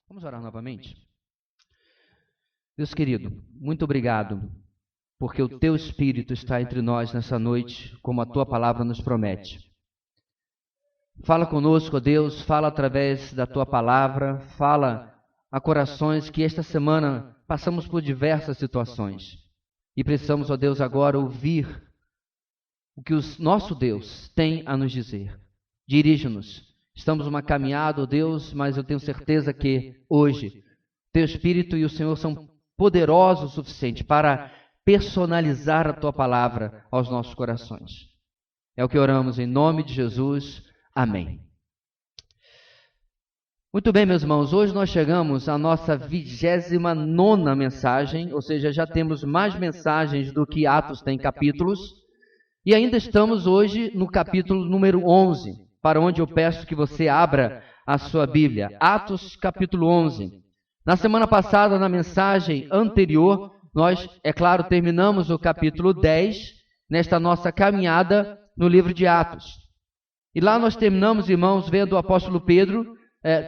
Vamos orar novamente? Deus querido, muito obrigado, porque o Teu Espírito está entre nós nessa noite, como a Tua palavra nos promete. Fala conosco, ó Deus, fala através da Tua palavra, fala a corações que esta semana passamos por diversas situações. E precisamos, ó Deus, agora ouvir o que o nosso Deus tem a nos dizer. Dirige-nos. Estamos numa caminhada, ó Deus, mas eu tenho certeza que hoje Teu Espírito e o Senhor são poderosos o suficiente para personalizar a Tua palavra aos nossos corações. É o que oramos em nome de Jesus. Amém. Muito bem, meus irmãos, hoje nós chegamos à nossa 29ª mensagem, ou seja, já temos mais mensagens do que Atos tem capítulos, e ainda estamos hoje no capítulo número 11, para onde eu peço que você abra a sua Bíblia. Atos, capítulo 11. Na semana passada, na mensagem anterior, nós, é claro, terminamos o capítulo 10, nesta nossa caminhada no livro de Atos. E lá nós terminamos, irmãos, vendo o apóstolo Pedro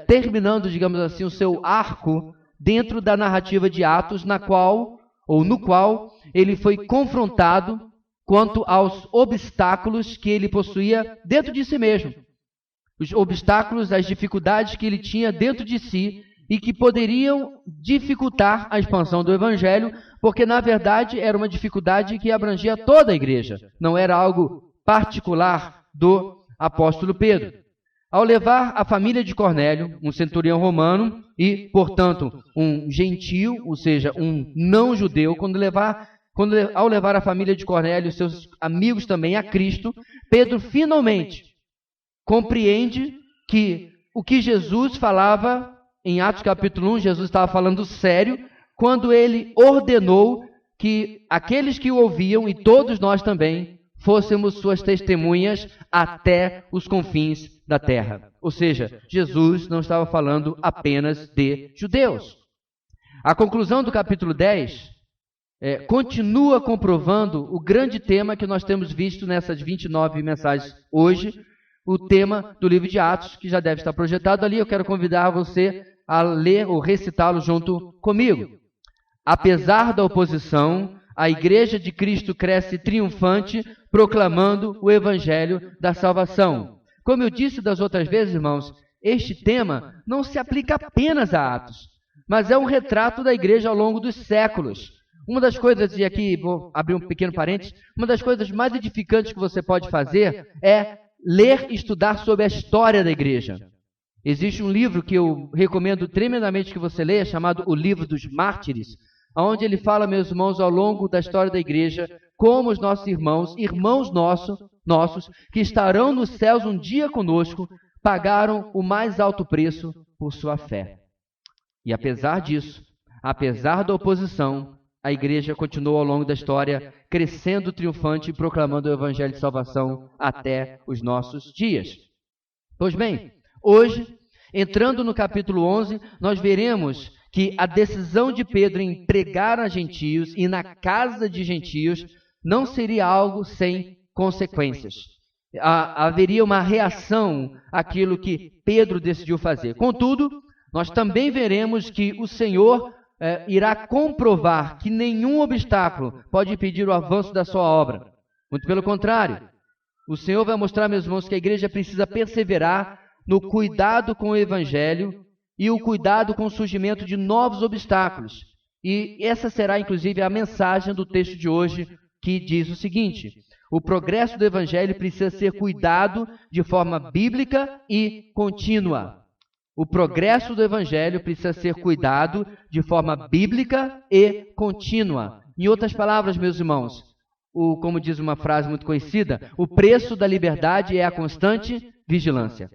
terminando, digamos assim, o seu arco dentro da narrativa de Atos, no qual ele foi confrontado quanto aos obstáculos que ele possuía dentro de si mesmo. Os obstáculos, as dificuldades que ele tinha dentro de si e que poderiam dificultar a expansão do Evangelho, porque, na verdade, era uma dificuldade que abrangia toda a igreja. Não era algo particular do apóstolo Pedro. Ao levar a família de Cornélio, um centurião romano e, portanto, um gentio, ou seja, um não-judeu, ao levar a família de Cornélio e seus amigos também a Cristo, Pedro finalmente compreende que o que Jesus falava em Atos capítulo 1, Jesus estava falando sério, quando ele ordenou que aqueles que o ouviam, e todos nós também, fôssemos suas testemunhas até os confins da terra. Ou seja, Jesus não estava falando apenas de judeus. A conclusão do capítulo 10 continua comprovando o grande tema que nós temos visto nessas 29 mensagens hoje, o tema do livro de Atos, que já deve estar projetado ali. Eu quero convidar você a ler ou recitá-lo junto comigo. Apesar da oposição, a Igreja de Cristo cresce triunfante, proclamando o Evangelho da salvação. Como eu disse das outras vezes, irmãos, este tema não se aplica apenas a Atos, mas é um retrato da igreja ao longo dos séculos. Uma das coisas, e aqui vou abrir um pequeno parênteses, uma das coisas mais edificantes que você pode fazer é ler e estudar sobre a história da igreja. Existe um livro que eu recomendo tremendamente que você leia, chamado O Livro dos Mártires, onde ele fala, meus irmãos, ao longo da história da igreja, como os nossos irmãos nossos, que estarão nos céus um dia conosco, pagaram o mais alto preço por sua fé. E apesar disso, apesar da oposição, a igreja continuou ao longo da história, crescendo triunfante e proclamando o Evangelho de salvação até os nossos dias. Pois bem, hoje, entrando no capítulo 11, nós veremos que a decisão de Pedro em pregar a gentios e na casa de gentios não seria algo sem consequências. Haveria uma reação àquilo que Pedro decidiu fazer. Contudo, nós também veremos que o Senhor irá comprovar que nenhum obstáculo pode impedir o avanço da sua obra. Muito pelo contrário, o Senhor vai mostrar, meus irmãos, que a igreja precisa perseverar no cuidado com o Evangelho e o cuidado com o surgimento de novos obstáculos. E essa será, inclusive, a mensagem do texto de hoje, que diz o seguinte: o progresso do Evangelho precisa ser cuidado de forma bíblica e contínua. O progresso do Evangelho precisa ser cuidado de forma bíblica e contínua. Em outras palavras, meus irmãos, como diz uma frase muito conhecida, o preço da liberdade é a constante vigilância.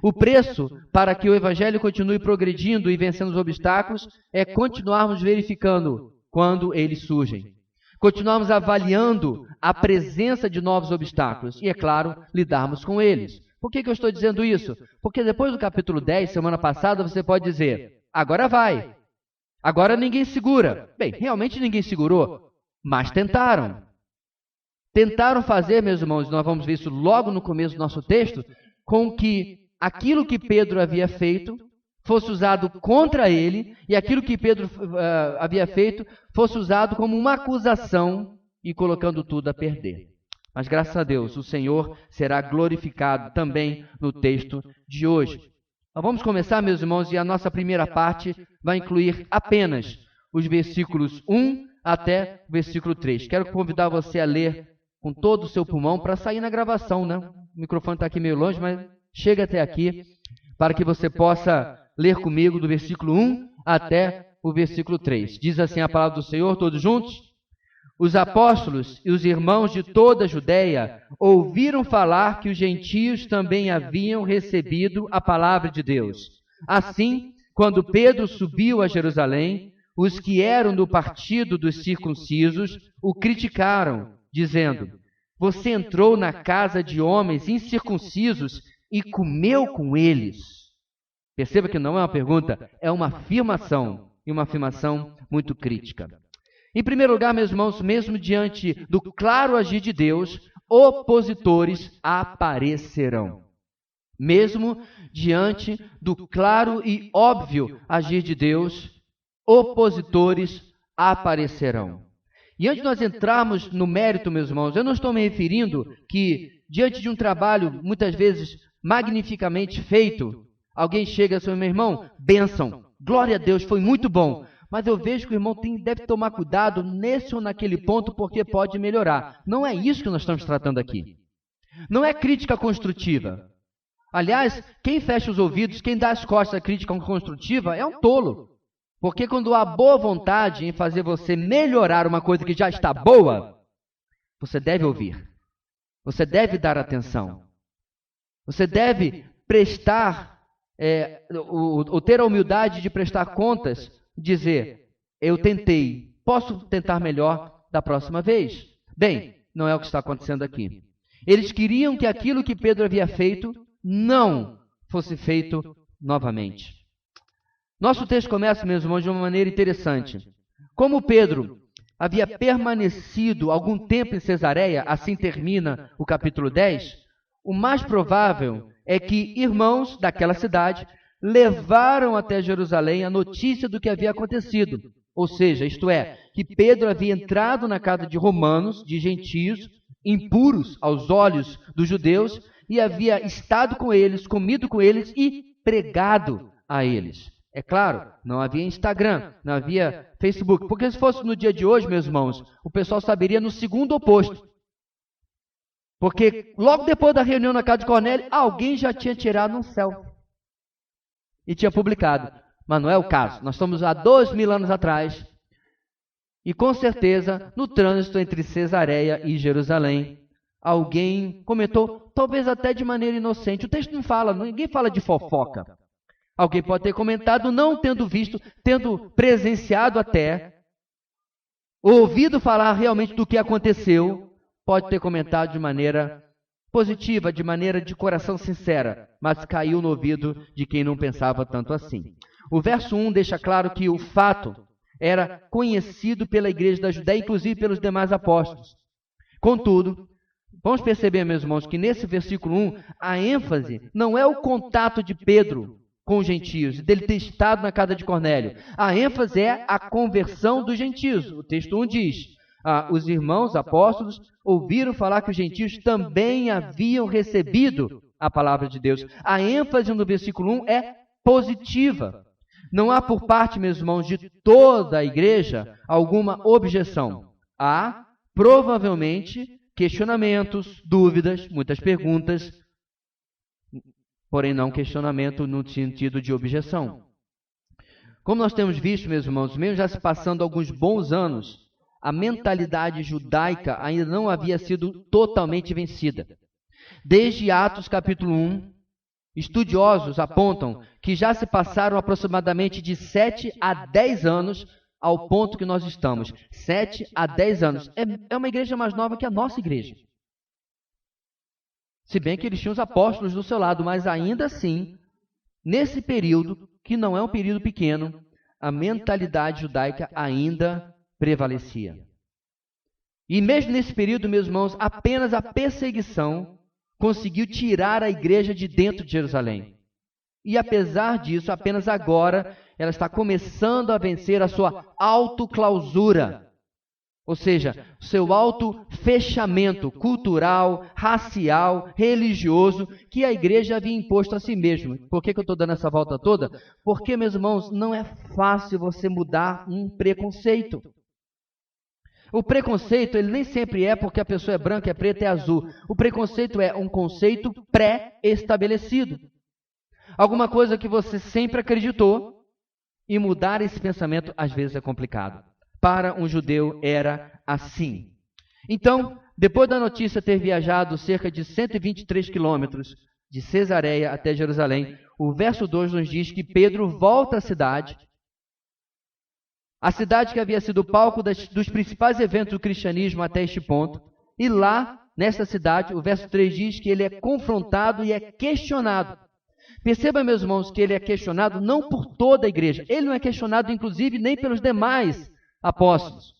O preço para que o Evangelho continue progredindo e vencendo os obstáculos é continuarmos verificando quando eles surgem. Continuarmos avaliando a presença de novos obstáculos e, é claro, lidarmos com eles. Por que eu estou dizendo isso? Porque depois do capítulo 10, semana passada, você pode dizer, agora vai. Agora ninguém segura. Bem, realmente ninguém segurou, mas tentaram. Tentaram fazer, meus irmãos, nós vamos ver isso logo no começo do nosso texto, com que aquilo que Pedro havia feito fosse usado contra ele e aquilo que Pedro havia feito fosse usado como uma acusação e colocando tudo a perder. Mas graças a Deus, o Senhor será glorificado também no texto de hoje. Nós vamos começar, meus irmãos, e a nossa primeira parte vai incluir apenas os versículos 1 até o versículo 3. Quero convidar você a ler com todo o seu pulmão para sair na gravação, né? O microfone está aqui meio longe, mas chega até aqui para que você possa ler comigo do versículo 1 até o versículo 3. Diz assim a palavra do Senhor, todos juntos? Os apóstolos e os irmãos de toda a Judéia ouviram falar que os gentios também haviam recebido a palavra de Deus. Assim, quando Pedro subiu a Jerusalém, os que eram do partido dos circuncisos o criticaram, dizendo: você entrou na casa de homens incircuncisos e comeu com eles. Perceba que não é uma pergunta, é uma afirmação, e uma afirmação muito crítica. Em primeiro lugar, meus irmãos, mesmo diante do claro agir de Deus, opositores aparecerão. Mesmo diante do claro e óbvio agir de Deus, opositores aparecerão. E antes de nós entrarmos no mérito, meus irmãos, eu não estou me referindo que, diante de um trabalho, muitas vezes, magnificamente feito, alguém chega e diz: meu irmão, bênção, glória a Deus, foi muito bom. Mas eu vejo que o irmão deve tomar cuidado nesse ou naquele ponto, porque pode melhorar. Não é isso que nós estamos tratando aqui. Não é crítica construtiva. Aliás, quem fecha os ouvidos, quem dá as costas à crítica construtiva é um tolo. Porque quando há boa vontade em fazer você melhorar uma coisa que já está boa, você deve ouvir. Você deve dar atenção. Você deve prestar, ou ter a humildade de prestar contas, dizer: eu tentei, posso tentar melhor da próxima vez. Bem, não é o que está acontecendo aqui. Eles queriam que aquilo que Pedro havia feito não fosse feito novamente. Nosso texto começa, meus irmãos, de uma maneira interessante. Como Pedro havia permanecido algum tempo em Cesareia, assim termina o capítulo 10, o mais provável é que irmãos daquela cidade levaram até Jerusalém a notícia do que havia acontecido. Ou seja, isto é, que Pedro havia entrado na casa de romanos, de gentios, impuros aos olhos dos judeus, e havia estado com eles, comido com eles e pregado a eles. É claro, não havia Instagram, não havia Facebook, porque se fosse no dia de hoje, meus irmãos, o pessoal saberia no segundo oposto. Porque logo depois da reunião na casa de Cornélio, alguém já tinha tirado um selfie e tinha publicado. Mas não é o caso. Nós estamos há 2000 anos atrás e com certeza no trânsito entre Cesareia e Jerusalém, alguém comentou, talvez até de maneira inocente. O texto não fala, ninguém fala de fofoca. Alguém pode ter comentado, não tendo visto, tendo presenciado até, ouvido falar realmente do que aconteceu, pode ter comentado de maneira positiva, de maneira de coração sincera, mas caiu no ouvido de quem não pensava tanto assim. O verso 1 deixa claro que o fato era conhecido pela igreja da Judéia, inclusive pelos demais apóstolos. Contudo, vamos perceber, meus irmãos, que nesse versículo 1, a ênfase não é o contato de Pedro com os gentios, dele ter estado na casa de Cornélio. A ênfase é a conversão dos gentios. O texto 1 diz: os irmãos apóstolos ouviram falar que os gentios também haviam recebido a palavra de Deus. A ênfase no versículo 1 é positiva. Não há por parte, meus irmãos, de toda a igreja alguma objeção. Há, provavelmente, questionamentos, dúvidas, muitas perguntas, porém não questionamento no sentido de objeção. Como nós temos visto, meus irmãos, mesmo já se passando alguns bons anos, a mentalidade judaica ainda não havia sido totalmente vencida. Desde Atos capítulo 1, estudiosos apontam que já se passaram aproximadamente de 7 a 10 anos ao ponto que nós estamos. 7 a 10 anos. É uma igreja mais nova que a nossa igreja. Se bem que eles tinham os apóstolos do seu lado, mas ainda assim, nesse período, que não é um período pequeno, a mentalidade judaica ainda prevalecia. E mesmo nesse período, meus irmãos, apenas a perseguição conseguiu tirar a igreja de dentro de Jerusalém. E apesar disso, apenas agora ela está começando a vencer a sua autoclausura. Ou seja, o seu auto-fechamento cultural, racial, religioso, que a igreja havia imposto a si mesma. Por que eu estou dando essa volta toda? Porque, meus irmãos, não é fácil você mudar um preconceito. O preconceito, ele nem sempre é porque a pessoa é branca, é preta, é azul. O preconceito é um conceito pré-estabelecido. Alguma coisa que você sempre acreditou, e mudar esse pensamento às vezes é complicado. Para um judeu era assim. Então, depois da notícia ter viajado cerca de 123 quilômetros de Cesareia até Jerusalém, o verso 2 nos diz que Pedro volta à cidade, a cidade que havia sido palco dos principais eventos do cristianismo até este ponto, e lá, nessa cidade, o verso 3 diz que ele é confrontado e é questionado. Perceba, meus irmãos, que ele é questionado não por toda a igreja, ele não é questionado, inclusive, nem pelos demais apóstolos.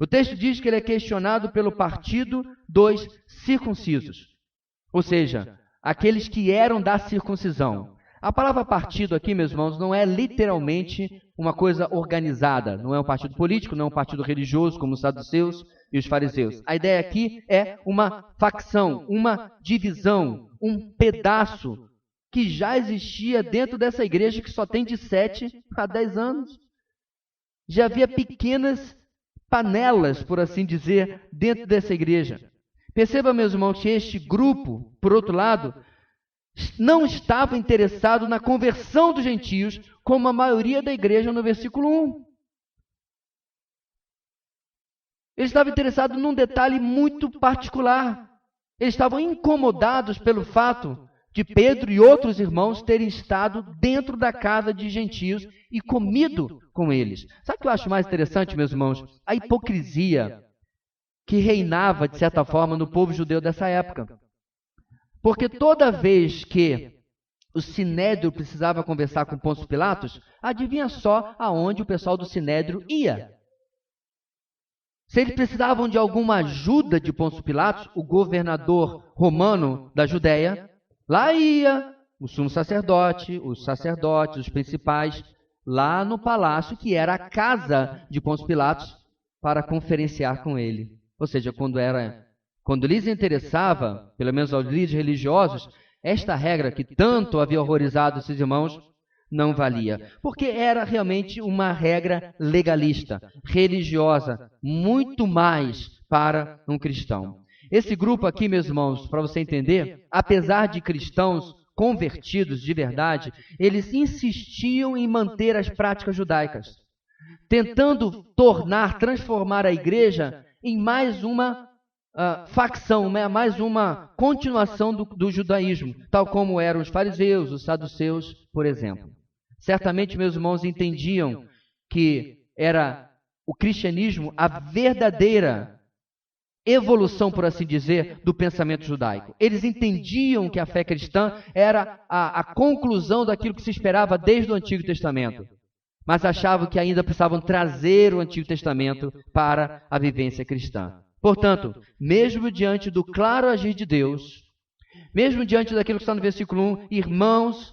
O texto diz que ele é questionado pelo partido dos circuncisos, ou seja, aqueles que eram da circuncisão. A palavra partido aqui, meus irmãos, não é literalmente uma coisa organizada, não é um partido político, não é um partido religioso como os saduceus e os fariseus. A ideia aqui é uma facção, uma divisão, um pedaço que já existia dentro dessa igreja que só tem de 7 a 10 anos. Já havia pequenas panelas, por assim dizer, dentro dessa igreja. Perceba, meus irmãos, que este grupo, por outro lado, não estava interessado na conversão dos gentios, como a maioria da igreja no versículo 1. Eles estavam interessados num detalhe muito particular. Eles estavam incomodados pelo fato de Pedro e outros irmãos terem estado dentro da casa de gentios e comido com eles. Sabe o que eu acho mais interessante, meus irmãos? A hipocrisia que reinava, de certa forma, no povo judeu dessa época. Porque toda vez que o Sinédrio precisava conversar com Pôncio Pilatos, adivinha só aonde o pessoal do Sinédrio ia? Se eles precisavam de alguma ajuda de Pôncio Pilatos, o governador romano da Judéia, lá ia o sumo sacerdote, os sacerdotes, os principais, lá no palácio, que era a casa de Pôncio Pilatos, para conferenciar com ele. Ou seja, quando lhes interessava, pelo menos aos líderes religiosos, esta regra que tanto havia horrorizado esses irmãos, não valia. Porque era realmente uma regra legalista, religiosa, muito mais para um cristão. Esse grupo aqui, meus irmãos, para você entender, apesar de cristãos convertidos de verdade, eles insistiam em manter as práticas judaicas, tentando transformar a igreja em mais uma facção, mais uma continuação do judaísmo, tal como eram os fariseus, os saduceus, por exemplo. Certamente, meus irmãos, entendiam que era o cristianismo a verdadeira evolução, por assim dizer, do pensamento judaico. Eles entendiam que a fé cristã era a conclusão daquilo que se esperava desde o Antigo Testamento, mas achavam que ainda precisavam trazer o Antigo Testamento para a vivência cristã. Portanto, mesmo diante do claro agir de Deus, mesmo diante daquilo que está no versículo 1, irmãos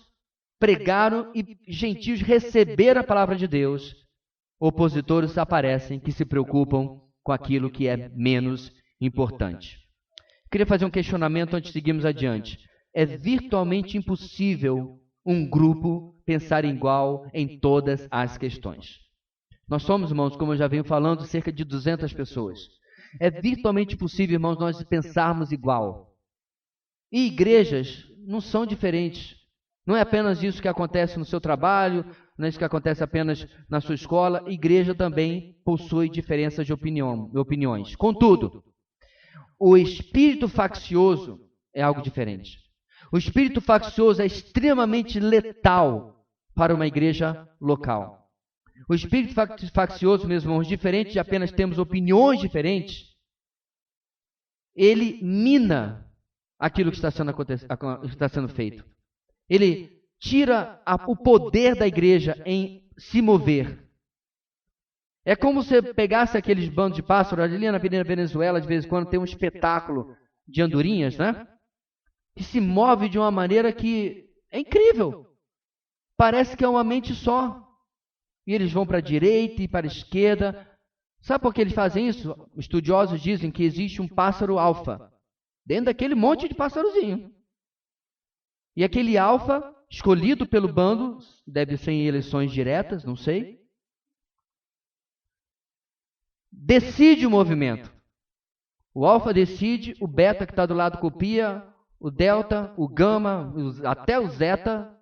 pregaram e gentios receberam a palavra de Deus, opositores aparecem que se preocupam com aquilo que é menos importante. Queria fazer um questionamento antes de seguirmos adiante. É virtualmente impossível um grupo pensar igual em todas as questões. Nós somos, irmãos, como eu já venho falando, cerca de 200 pessoas. É virtualmente impossível, irmãos, nós pensarmos igual. E igrejas não são diferentes. Não é apenas isso que acontece no seu trabalho, não é isso que acontece apenas na sua escola. A igreja também possui diferenças de opiniões. Contudo, o espírito faccioso é algo diferente. O espírito faccioso é extremamente letal para uma igreja local. O espírito faccioso, meus irmãos, diferente de apenas termos opiniões diferentes, ele mina aquilo que está sendo feito. Ele tira o poder da igreja em se mover. É como se pegasse aqueles bandos de pássaros, ali na Venezuela, de vez em quando tem um espetáculo de andorinhas, né? Que se move de uma maneira que é incrível. Parece que é uma mente só. E eles vão para a direita e para a esquerda. Sabe por que eles fazem isso? Estudiosos dizem que existe um pássaro alfa dentro daquele monte de pássarozinho. E aquele alfa, escolhido pelo bando, deve ser em eleições diretas, não sei, decide o movimento. O alfa decide, o beta que está do lado copia, o delta, o gama, até o zeta,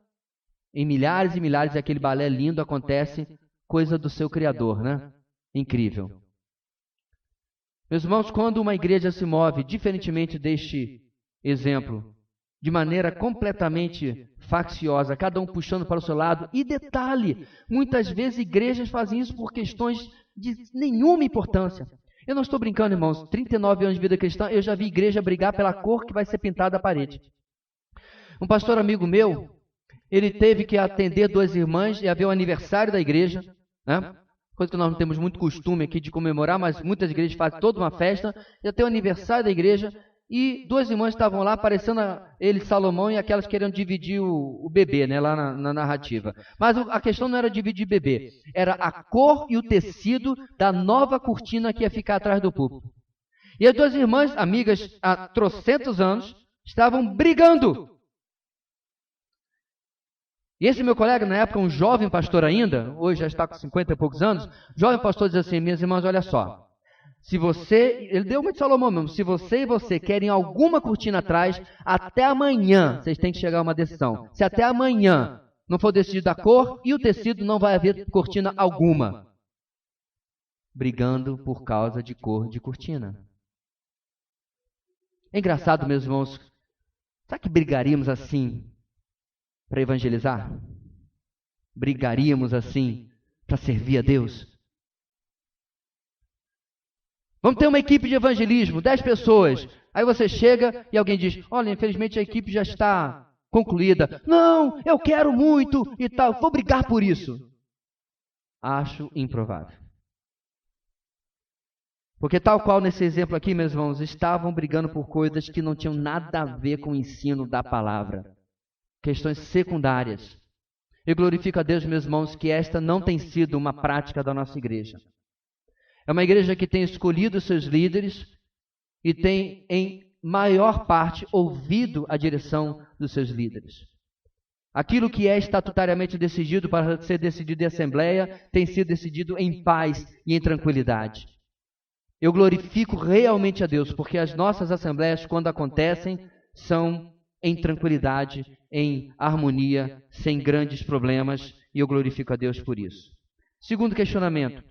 em milhares e milhares, aquele balé lindo acontece, coisa do seu Criador, né? Incrível. Meus irmãos, quando uma igreja se move, diferentemente deste exemplo, de maneira completamente facciosa, cada um puxando para o seu lado, e detalhe, muitas vezes igrejas fazem isso por questões de nenhuma importância. Eu não estou brincando, irmãos, 39 anos de vida cristã, eu já vi igreja brigar pela cor que vai ser pintada a parede. Um pastor amigo meu, ele teve que atender 2 irmãs e havia o aniversário da igreja, né? Coisa que nós não temos muito costume aqui de comemorar, mas muitas igrejas fazem toda uma festa, ia ter o aniversário da igreja, e 2 irmãs estavam lá, parecendo ele, Salomão, e aquelas querendo dividir o bebê, né, lá na narrativa. Mas a questão não era dividir bebê, era a cor e o tecido da nova cortina que ia ficar atrás do púlpito. E as 2 irmãs, amigas há trocentos anos, estavam brigando. E esse meu colega, na época, um jovem pastor ainda, hoje já está com 50 e poucos anos, jovem pastor diz assim: minhas irmãs, olha só, se você, ele deu uma de Salomão mesmo, se você e você querem alguma cortina atrás, até amanhã vocês têm que chegar a uma decisão. Se até amanhã não for decidido a cor e o tecido, não vai haver cortina alguma. Brigando por causa de cor de cortina. É engraçado, meus irmãos, será que brigaríamos assim para evangelizar? Brigaríamos assim para servir a Deus? Vamos ter uma equipe de evangelismo, 10 pessoas. Aí você chega e alguém diz: olha, infelizmente a equipe já está concluída. Não, eu quero muito e tal, vou brigar por isso. Acho improvável. Porque tal qual nesse exemplo aqui, meus irmãos, estavam brigando por coisas que não tinham nada a ver com o ensino da palavra. Questões secundárias. Eu glorifico a Deus, meus irmãos, que esta não tem sido uma prática da nossa igreja. É uma igreja que tem escolhido seus líderes e tem, em maior parte, ouvido a direção dos seus líderes. Aquilo que é estatutariamente decidido para ser decidido em assembleia tem sido decidido em paz e em tranquilidade. Eu glorifico realmente a Deus, porque as nossas assembleias, quando acontecem, são em tranquilidade, em harmonia, sem grandes problemas, e eu glorifico a Deus por isso. Segundo questionamento.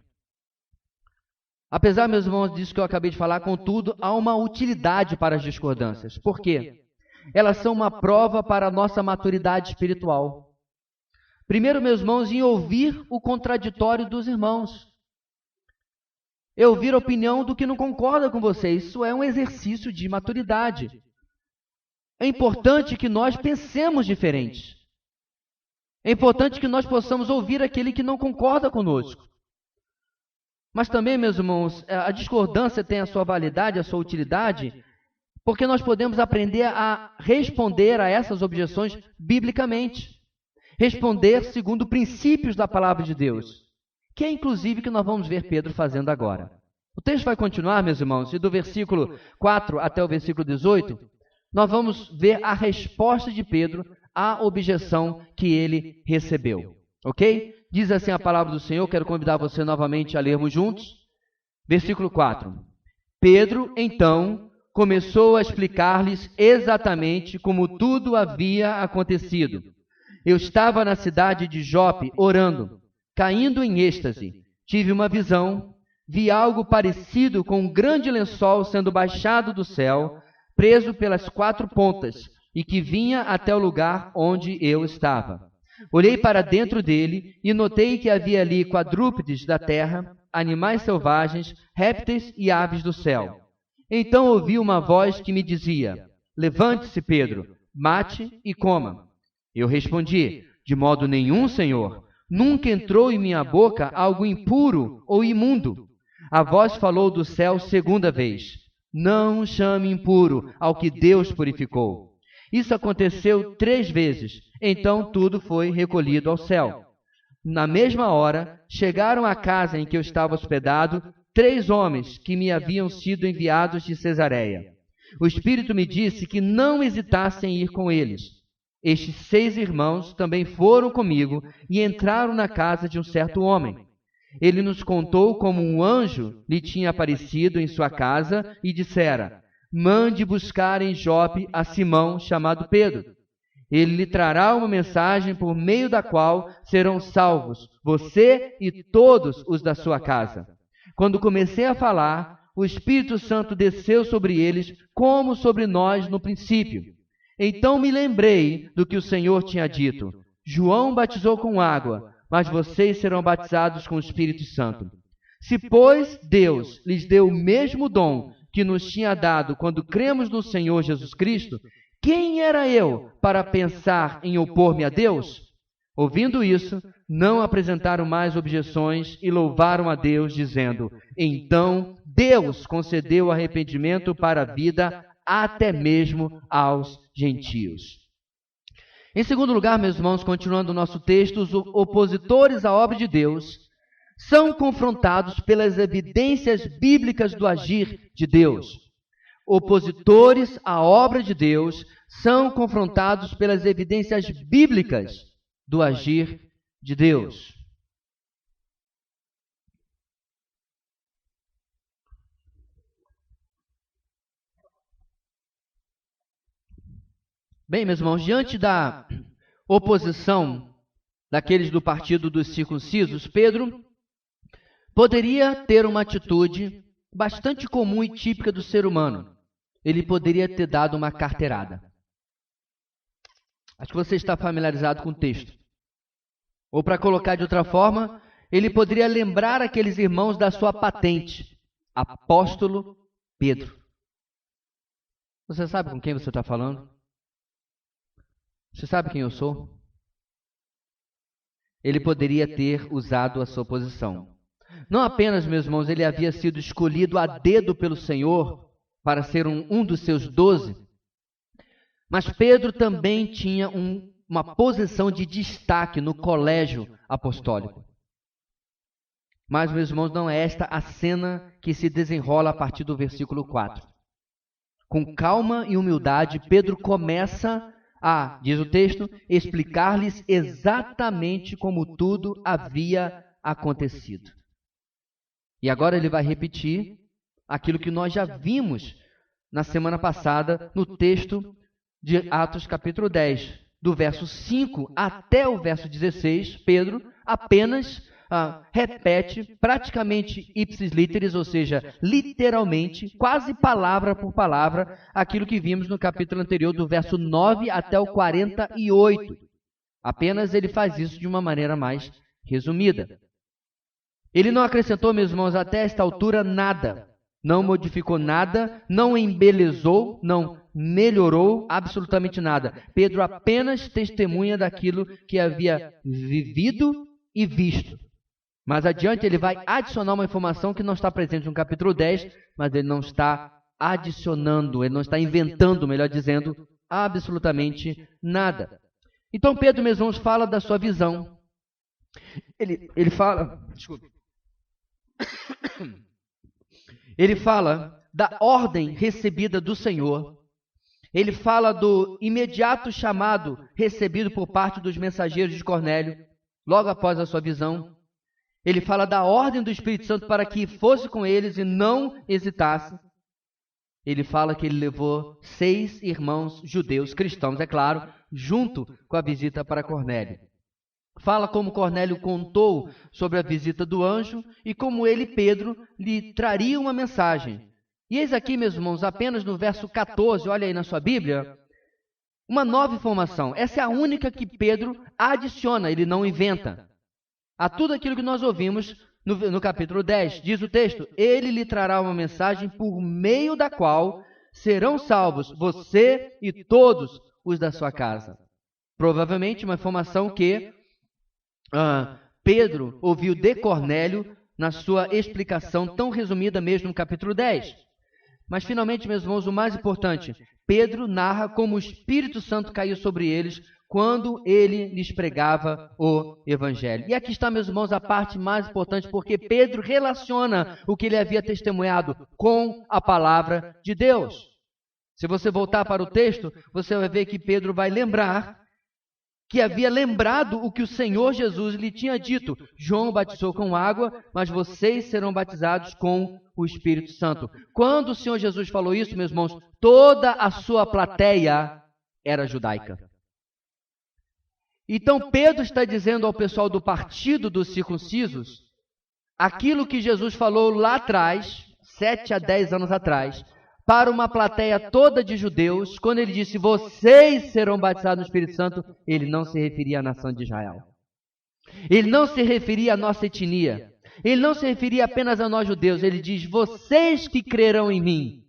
Apesar, meus irmãos, disso que eu acabei de falar, contudo, há uma utilidade para as discordâncias. Por quê? Elas são uma prova para a nossa maturidade espiritual. Primeiro, meus irmãos, em ouvir o contraditório dos irmãos. Eu ouvir a opinião do que não concorda com você. Isso é um exercício de maturidade. É importante que nós pensemos diferente. É importante que nós possamos ouvir aquele que não concorda conosco. Mas também, meus irmãos, a discordância tem a sua validade, a sua utilidade, porque nós podemos aprender a responder a essas objeções biblicamente. Responder segundo princípios da palavra de Deus, que é inclusive o que nós vamos ver Pedro fazendo agora. O texto vai continuar, meus irmãos, e do versículo 4 até o versículo 18, nós vamos ver a resposta de Pedro à objeção que ele recebeu. Ok? Diz assim a palavra do Senhor, quero convidar você novamente a lermos juntos. Versículo 4. Pedro, então, começou a explicar-lhes exatamente como tudo havia acontecido. Eu estava na cidade de Jope orando, caindo em êxtase. Tive uma visão, vi algo parecido com um grande lençol sendo baixado do céu, preso pelas 4 pontas, e que vinha até o lugar onde eu estava. Olhei para dentro dele e notei que havia ali quadrúpedes da terra, animais selvagens, répteis e aves do céu. Então ouvi uma voz que me dizia: levante-se, Pedro, mate e coma. Eu respondi: de modo nenhum, Senhor. Nunca entrou em minha boca algo impuro ou imundo. A voz falou do céu segunda vez: não chame impuro ao que Deus purificou. Isso aconteceu 3 vezes. Então tudo foi recolhido ao céu. Na mesma hora, chegaram à casa em que eu estava hospedado 3 homens que me haviam sido enviados de Cesareia. O Espírito me disse que não hesitasse em ir com eles. Estes 6 irmãos também foram comigo e entraram na casa de um certo homem. Ele nos contou como um anjo lhe tinha aparecido em sua casa e dissera: mande buscar em Jope a Simão, chamado Pedro. Ele lhe trará uma mensagem por meio da qual serão salvos você e todos os da sua casa. Quando comecei a falar, o Espírito Santo desceu sobre eles como sobre nós no princípio. Então me lembrei do que o Senhor tinha dito: João batizou com água, mas vocês serão batizados com o Espírito Santo. Se, pois, Deus lhes deu o mesmo dom que nos tinha dado quando cremos no Senhor Jesus Cristo, quem era eu para pensar em opor-me a Deus? Ouvindo isso, não apresentaram mais objeções e louvaram a Deus, dizendo: então Deus concedeu arrependimento para a vida até mesmo aos gentios. Em segundo lugar, meus irmãos, continuando o nosso texto, os opositores à obra de Deus são confrontados pelas evidências bíblicas do agir de Deus. Opositores à obra de Deus são confrontados pelas evidências bíblicas do agir de Deus. Bem, meus irmãos, diante da oposição daqueles do partido dos circuncisos, Pedro poderia ter uma atitude bastante comum e típica do ser humano. Ele poderia ter dado uma carteirada. Acho que você está familiarizado com o texto. Ou, para colocar de outra forma, ele poderia lembrar aqueles irmãos da sua patente: Apóstolo Pedro. Você sabe com quem você está falando? Você sabe quem eu sou? Ele poderia ter usado a sua posição. Não apenas, meus irmãos, ele havia sido escolhido a dedo pelo Senhor para ser um dos seus 12, mas Pedro também tinha uma posição de destaque no colégio apostólico. Mas, meus irmãos, não é esta a cena que se desenrola a partir do versículo 4. Com calma e humildade, Pedro começa a, diz o texto, explicar-lhes exatamente como tudo havia acontecido. E agora ele vai repetir aquilo que nós já vimos na semana passada no texto de Atos capítulo 10. Do verso 5 até o verso 16, Pedro apenas repete praticamente ipsis literis, ou seja, literalmente, quase palavra por palavra, aquilo que vimos no capítulo anterior, do verso 9 até o 48. Apenas ele faz isso de uma maneira mais resumida. Ele não acrescentou, meus irmãos, até esta altura nada. Não modificou nada, não embelezou, não melhorou absolutamente nada. Pedro apenas testemunha daquilo que havia vivido e visto. Mas adiante ele vai adicionar uma informação que não está presente no capítulo 10, mas ele não está adicionando, ele não está inventando, melhor dizendo, absolutamente nada. Então Pedro, meus irmãos, fala da sua visão. Ele fala... Desculpe. Ele fala da ordem recebida do Senhor. Ele fala do imediato chamado recebido por parte dos mensageiros de Cornélio, logo após a sua visão. Ele fala da ordem do Espírito Santo para que fosse com eles e não hesitasse. Ele fala que ele levou 6 irmãos judeus, cristãos, é claro, junto com a visita para Cornélio. Fala como Cornélio contou sobre a visita do anjo e como ele, Pedro, lhe traria uma mensagem. E eis aqui, meus irmãos, apenas no verso 14, olha aí na sua Bíblia, uma nova informação. Essa é a única que Pedro adiciona, ele não inventa. A tudo aquilo que nós ouvimos no capítulo 10, diz o texto: ele lhe trará uma mensagem por meio da qual serão salvos você e todos os da sua casa. Provavelmente uma informação que Pedro ouviu de Cornélio na sua explicação tão resumida mesmo no capítulo 10. Mas finalmente, meus irmãos, o mais importante, Pedro narra como o Espírito Santo caiu sobre eles quando ele lhes pregava o Evangelho. E aqui está, meus irmãos, a parte mais importante, porque Pedro relaciona o que ele havia testemunhado com a palavra de Deus. Se você voltar para o texto, você vai ver que Pedro vai lembrar que havia lembrado o que o Senhor Jesus lhe tinha dito. João batizou com água, mas vocês serão batizados com o Espírito Santo. Quando o Senhor Jesus falou isso, meus irmãos, toda a sua plateia era judaica. Então Pedro está dizendo ao pessoal do partido dos circuncisos aquilo que Jesus falou lá atrás, 7 a 10 anos atrás, para uma plateia toda de judeus, quando ele disse, vocês serão batizados no Espírito Santo, ele não se referia à nação de Israel. Ele não se referia à nossa etnia. Ele não se referia apenas a nós judeus. Ele diz, vocês que crerão em mim,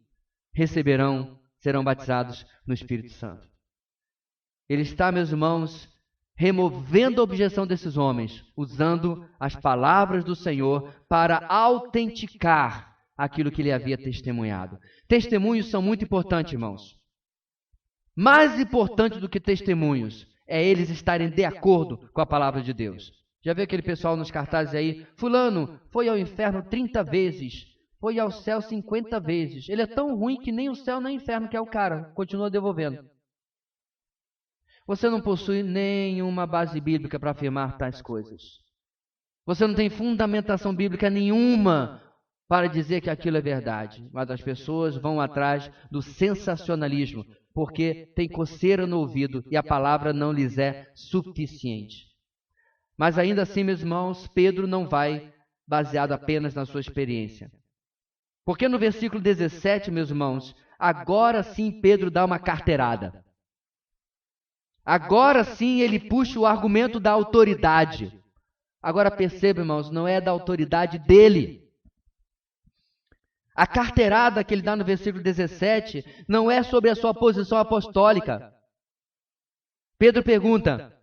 serão batizados no Espírito Santo. Ele está, meus irmãos, removendo a objeção desses homens, usando as palavras do Senhor para autenticar aquilo que ele havia testemunhado. Testemunhos são muito importantes, irmãos. Mais importante do que testemunhos é eles estarem de acordo com a palavra de Deus. Já viu aquele pessoal nos cartazes aí? Fulano foi ao inferno 30 vezes, foi ao céu 50 vezes. Ele é tão ruim que nem o céu nem o inferno quer o cara. Continua devolvendo. Você não possui nenhuma base bíblica para afirmar tais coisas. Você não tem fundamentação bíblica nenhuma para dizer que aquilo é verdade. Mas as pessoas vão atrás do sensacionalismo, porque tem coceira no ouvido e a palavra não lhes é suficiente. Mas ainda assim, meus irmãos, Pedro não vai baseado apenas na sua experiência. Porque no versículo 17, meus irmãos, agora sim Pedro dá uma carteirada. Agora sim ele puxa o argumento da autoridade. Agora perceba, irmãos, não é da autoridade dele. A carteirada que ele dá no versículo 17 não é sobre a sua posição apostólica. Pedro pergunta,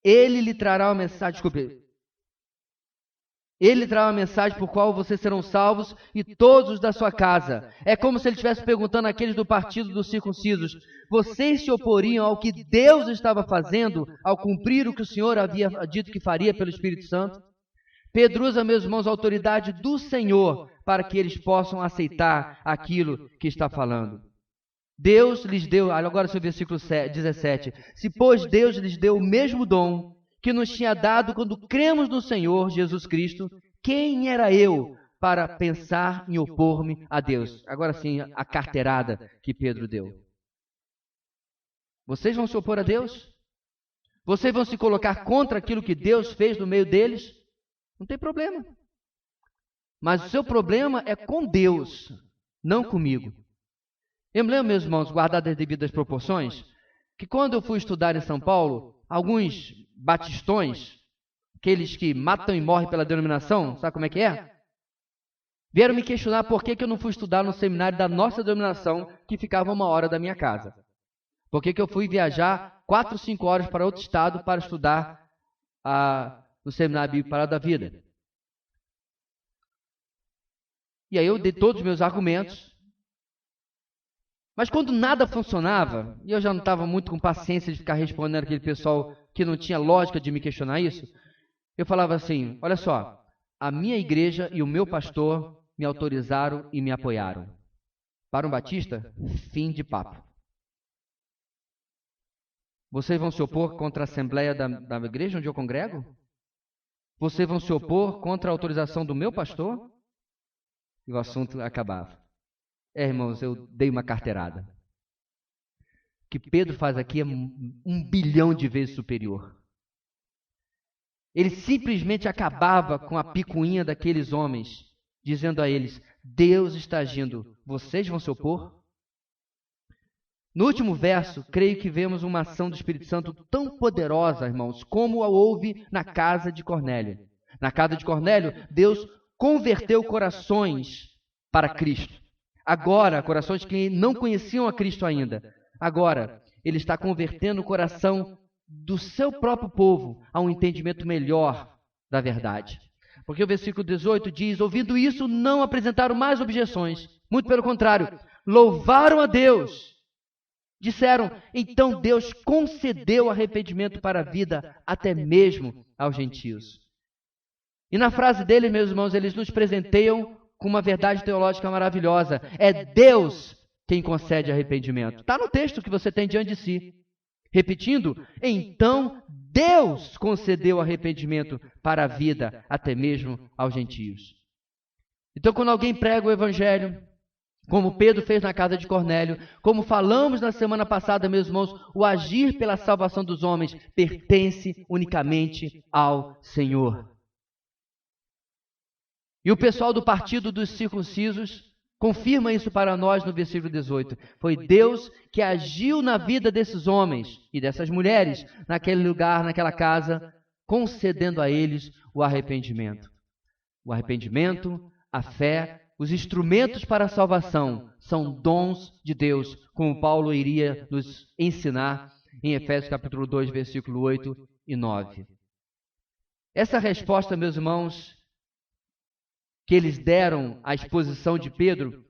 ele lhe trará uma mensagem, ele lhe trará uma mensagem por qual vocês serão salvos e todos os da sua casa. É como se ele estivesse perguntando àqueles do partido dos circuncisos, vocês se oporiam ao que Deus estava fazendo ao cumprir o que o Senhor havia dito que faria pelo Espírito Santo? Pedro usa, meus irmãos, a autoridade do Senhor para que eles possam aceitar aquilo que está falando. Deus lhes deu, agora seu versículo 17, se pois Deus lhes deu o mesmo dom que nos tinha dado quando cremos no Senhor Jesus Cristo, quem era eu para pensar em opor-me a Deus? Agora sim, a carteirada que Pedro deu. Vocês vão se opor a Deus? Vocês vão se colocar contra aquilo que Deus fez no meio deles? Não tem problema. Mas o seu problema é com Deus, não comigo. Eu me lembro, meus irmãos, guardadas as devidas proporções, que quando eu fui estudar em São Paulo, alguns batistões, aqueles que matam e morrem pela denominação, sabe como é que é? Vieram me questionar por que eu não fui estudar no seminário da nossa denominação, que ficava 1 hora da minha casa. Por que eu fui viajar 4, 5 horas para outro estado para estudar no seminário bíblico Palavra da Vida. E aí eu dei todos os meus argumentos. Mas quando nada funcionava, e eu já não estava muito com paciência de ficar respondendo aquele pessoal que não tinha lógica de me questionar isso, eu falava assim, olha só, a minha igreja e o meu pastor me autorizaram e me apoiaram. Para um batista, fim de papo. Vocês vão se opor contra a assembleia da igreja onde eu congrego? Vocês vão se opor contra a autorização do meu pastor? E o assunto acabava. Irmãos, eu dei uma carteirada. O que Pedro faz aqui é 1 bilhão de vezes superior. Ele simplesmente acabava com a picuinha daqueles homens, dizendo a eles, Deus está agindo, vocês vão se opor? No último verso, creio que vemos uma ação do Espírito Santo tão poderosa, irmãos, como a houve na casa de Cornélio. Na casa de Cornélio, Deus converteu corações para Cristo. Agora, corações que não conheciam a Cristo ainda. Agora, Ele está convertendo o coração do seu próprio povo a um entendimento melhor da verdade. Porque o versículo 18 diz, ouvindo isso, não apresentaram mais objeções. Muito pelo contrário, louvaram a Deus. Disseram, então Deus concedeu arrependimento para a vida, até mesmo aos gentios. E na frase deles, meus irmãos, eles nos presenteiam com uma verdade teológica maravilhosa. É Deus quem concede arrependimento. Está no texto que você tem diante de si. Repetindo, então Deus concedeu arrependimento para a vida, até mesmo aos gentios. Então, quando alguém prega o Evangelho, como Pedro fez na casa de Cornélio, como falamos na semana passada, meus irmãos, o agir pela salvação dos homens pertence unicamente ao Senhor. E o pessoal do partido dos circuncisos confirma isso para nós no versículo 18. Foi Deus que agiu na vida desses homens e dessas mulheres, naquele lugar, naquela casa, concedendo a eles o arrependimento. O arrependimento, a fé, os instrumentos para a salvação são dons de Deus, como Paulo iria nos ensinar em Efésios capítulo 2, versículo 8 e 9. Essa resposta, meus irmãos, que eles deram à exposição de Pedro,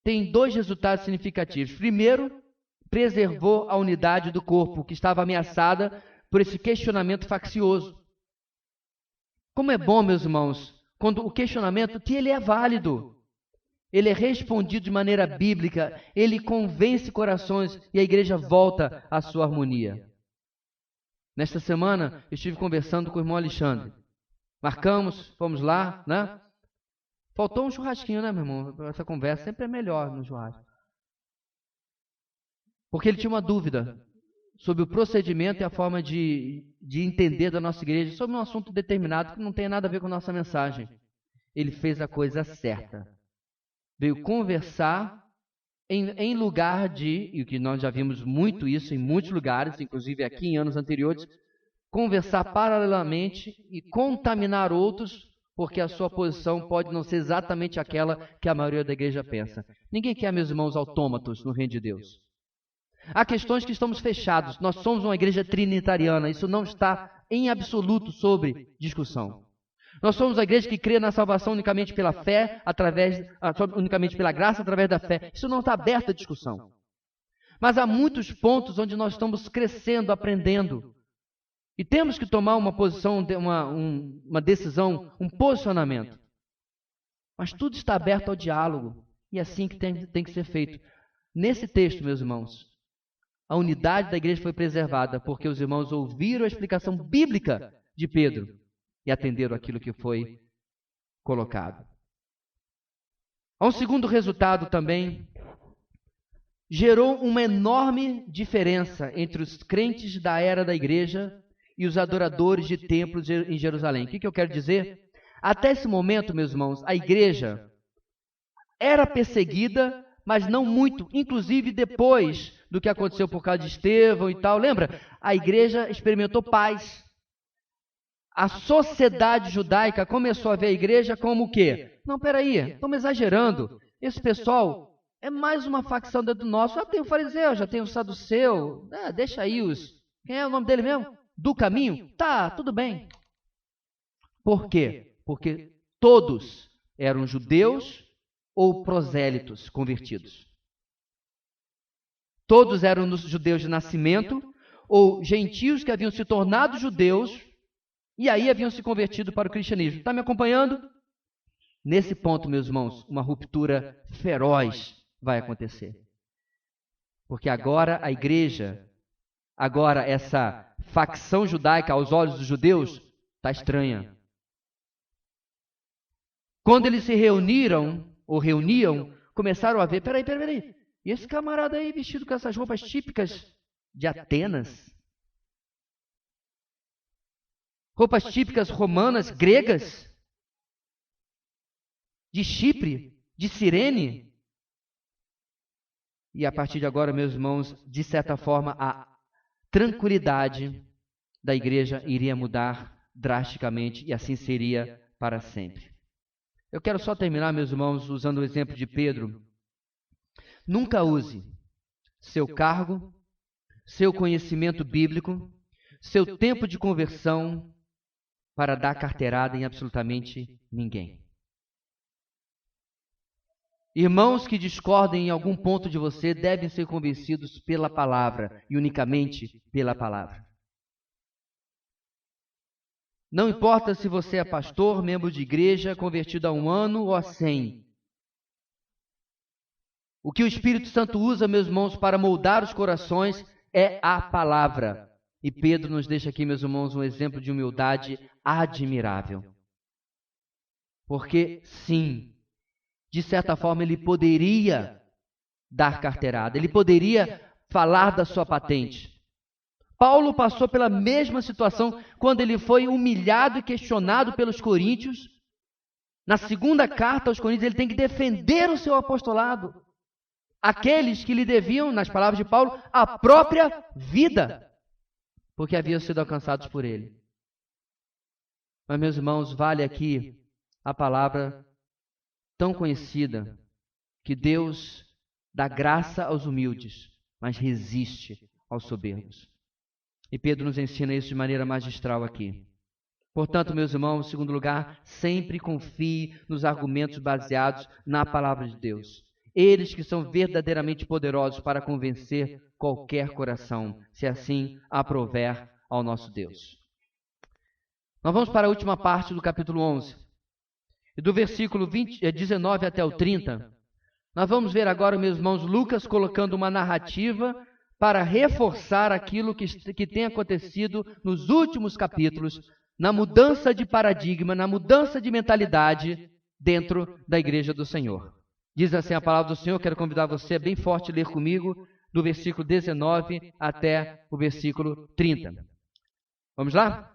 tem dois resultados significativos. Primeiro, preservou a unidade do corpo, que estava ameaçada por esse questionamento faccioso. Como é bom, meus irmãos, quando o questionamento, que ele é válido, ele é respondido de maneira bíblica, ele convence corações e a igreja volta à sua harmonia. Nesta semana, eu estive conversando com o irmão Alexandre. Marcamos, fomos lá, né? Faltou um churrasquinho, né, meu irmão? Essa conversa sempre é melhor no churrasco. Porque ele tinha uma dúvida sobre o procedimento e a forma de entender da nossa igreja sobre um assunto determinado que não tem nada a ver com a nossa mensagem. Ele fez a coisa certa. Veio conversar em lugar de, e que nós já vimos muito isso em muitos lugares, inclusive aqui em anos anteriores, conversar paralelamente e contaminar outros, porque a sua posição pode não ser exatamente aquela que a maioria da igreja pensa. Ninguém quer, meus irmãos, autômatos no reino de Deus. Há questões que estamos fechados. Nós somos uma igreja trinitariana. Isso não está em absoluto sobre discussão. Nós somos a igreja que crê na salvação unicamente pela fé, unicamente pela graça através da fé. Isso não está aberto à discussão. Mas há muitos pontos onde nós estamos crescendo, aprendendo. E temos que tomar uma posição, uma decisão, um posicionamento. Mas tudo está aberto ao diálogo. E é assim que tem que ser feito. Nesse texto, meus irmãos, a unidade da igreja foi preservada porque os irmãos ouviram a explicação bíblica de Pedro e atenderam aquilo que foi colocado. Há um segundo resultado também. Gerou uma enorme diferença entre os crentes da era da igreja e os adoradores de templos em Jerusalém. O que eu quero dizer? Até esse momento, meus irmãos, a igreja era perseguida, mas não muito, inclusive depois do que aconteceu por causa de Estevão e tal. Lembra? A igreja experimentou paz. A sociedade judaica começou a ver a igreja como o quê? Não, peraí, estamos exagerando. Esse pessoal é mais uma facção dentro do nosso. Já tem o fariseu, já tem o saduceu. Deixa aí os... Quem é o nome dele mesmo? Do caminho? Tá, tudo bem. Por quê? Porque todos eram judeus ou prosélitos convertidos. Todos eram judeus de nascimento ou gentios que haviam se tornado judeus e aí haviam se convertido para o cristianismo. Está me acompanhando? Nesse ponto, meus irmãos, uma ruptura feroz vai acontecer. Porque agora a igreja, agora essa facção judaica aos olhos dos judeus, está estranha. Quando eles se reuniam, começaram a ver, peraí, e esse camarada aí vestido com essas roupas típicas de Atenas? Roupas típicas romanas, gregas? De Chipre? De Cirene? E a partir de agora, meus irmãos, de certa forma, a tranquilidade da igreja iria mudar drasticamente e assim seria para sempre. Eu quero só terminar, meus irmãos, usando o exemplo de Pedro. Nunca use seu cargo, seu conhecimento bíblico, seu tempo de conversão para dar carteirada em absolutamente ninguém. Irmãos que discordem em algum ponto de você devem ser convencidos pela palavra e unicamente pela palavra. Não importa se você é pastor, membro de igreja, convertido há 1 ano ou há 100. O que o Espírito Santo usa, meus irmãos, para moldar os corações é a palavra. E Pedro nos deixa aqui, meus irmãos, um exemplo de humildade admirável. Porque, sim, de certa forma ele poderia dar carteirada, ele poderia falar da sua patente. Paulo passou pela mesma situação quando ele foi humilhado e questionado pelos coríntios. Na segunda carta aos coríntios, ele tem que defender o seu apostolado. Aqueles que lhe deviam, nas palavras de Paulo, a própria vida, porque haviam sido alcançados por ele. Mas, meus irmãos, vale aqui a palavra tão conhecida, que Deus dá graça aos humildes, mas resiste aos soberbos. E Pedro nos ensina isso de maneira magistral aqui. Portanto, meus irmãos, em segundo lugar, sempre confie nos argumentos baseados na palavra de Deus. Eles que são verdadeiramente poderosos para convencer qualquer coração, se assim aprouver ao nosso Deus. Nós vamos para a última parte do capítulo 11. E do versículo 19 até o 30, nós vamos ver agora, meus irmãos, Lucas colocando uma narrativa para reforçar aquilo que tem acontecido nos últimos capítulos, na mudança de paradigma, na mudança de mentalidade dentro da igreja do Senhor. Diz assim a palavra do Senhor, quero convidar você a bem forte ler comigo, do versículo 19 até o versículo 30. Vamos lá?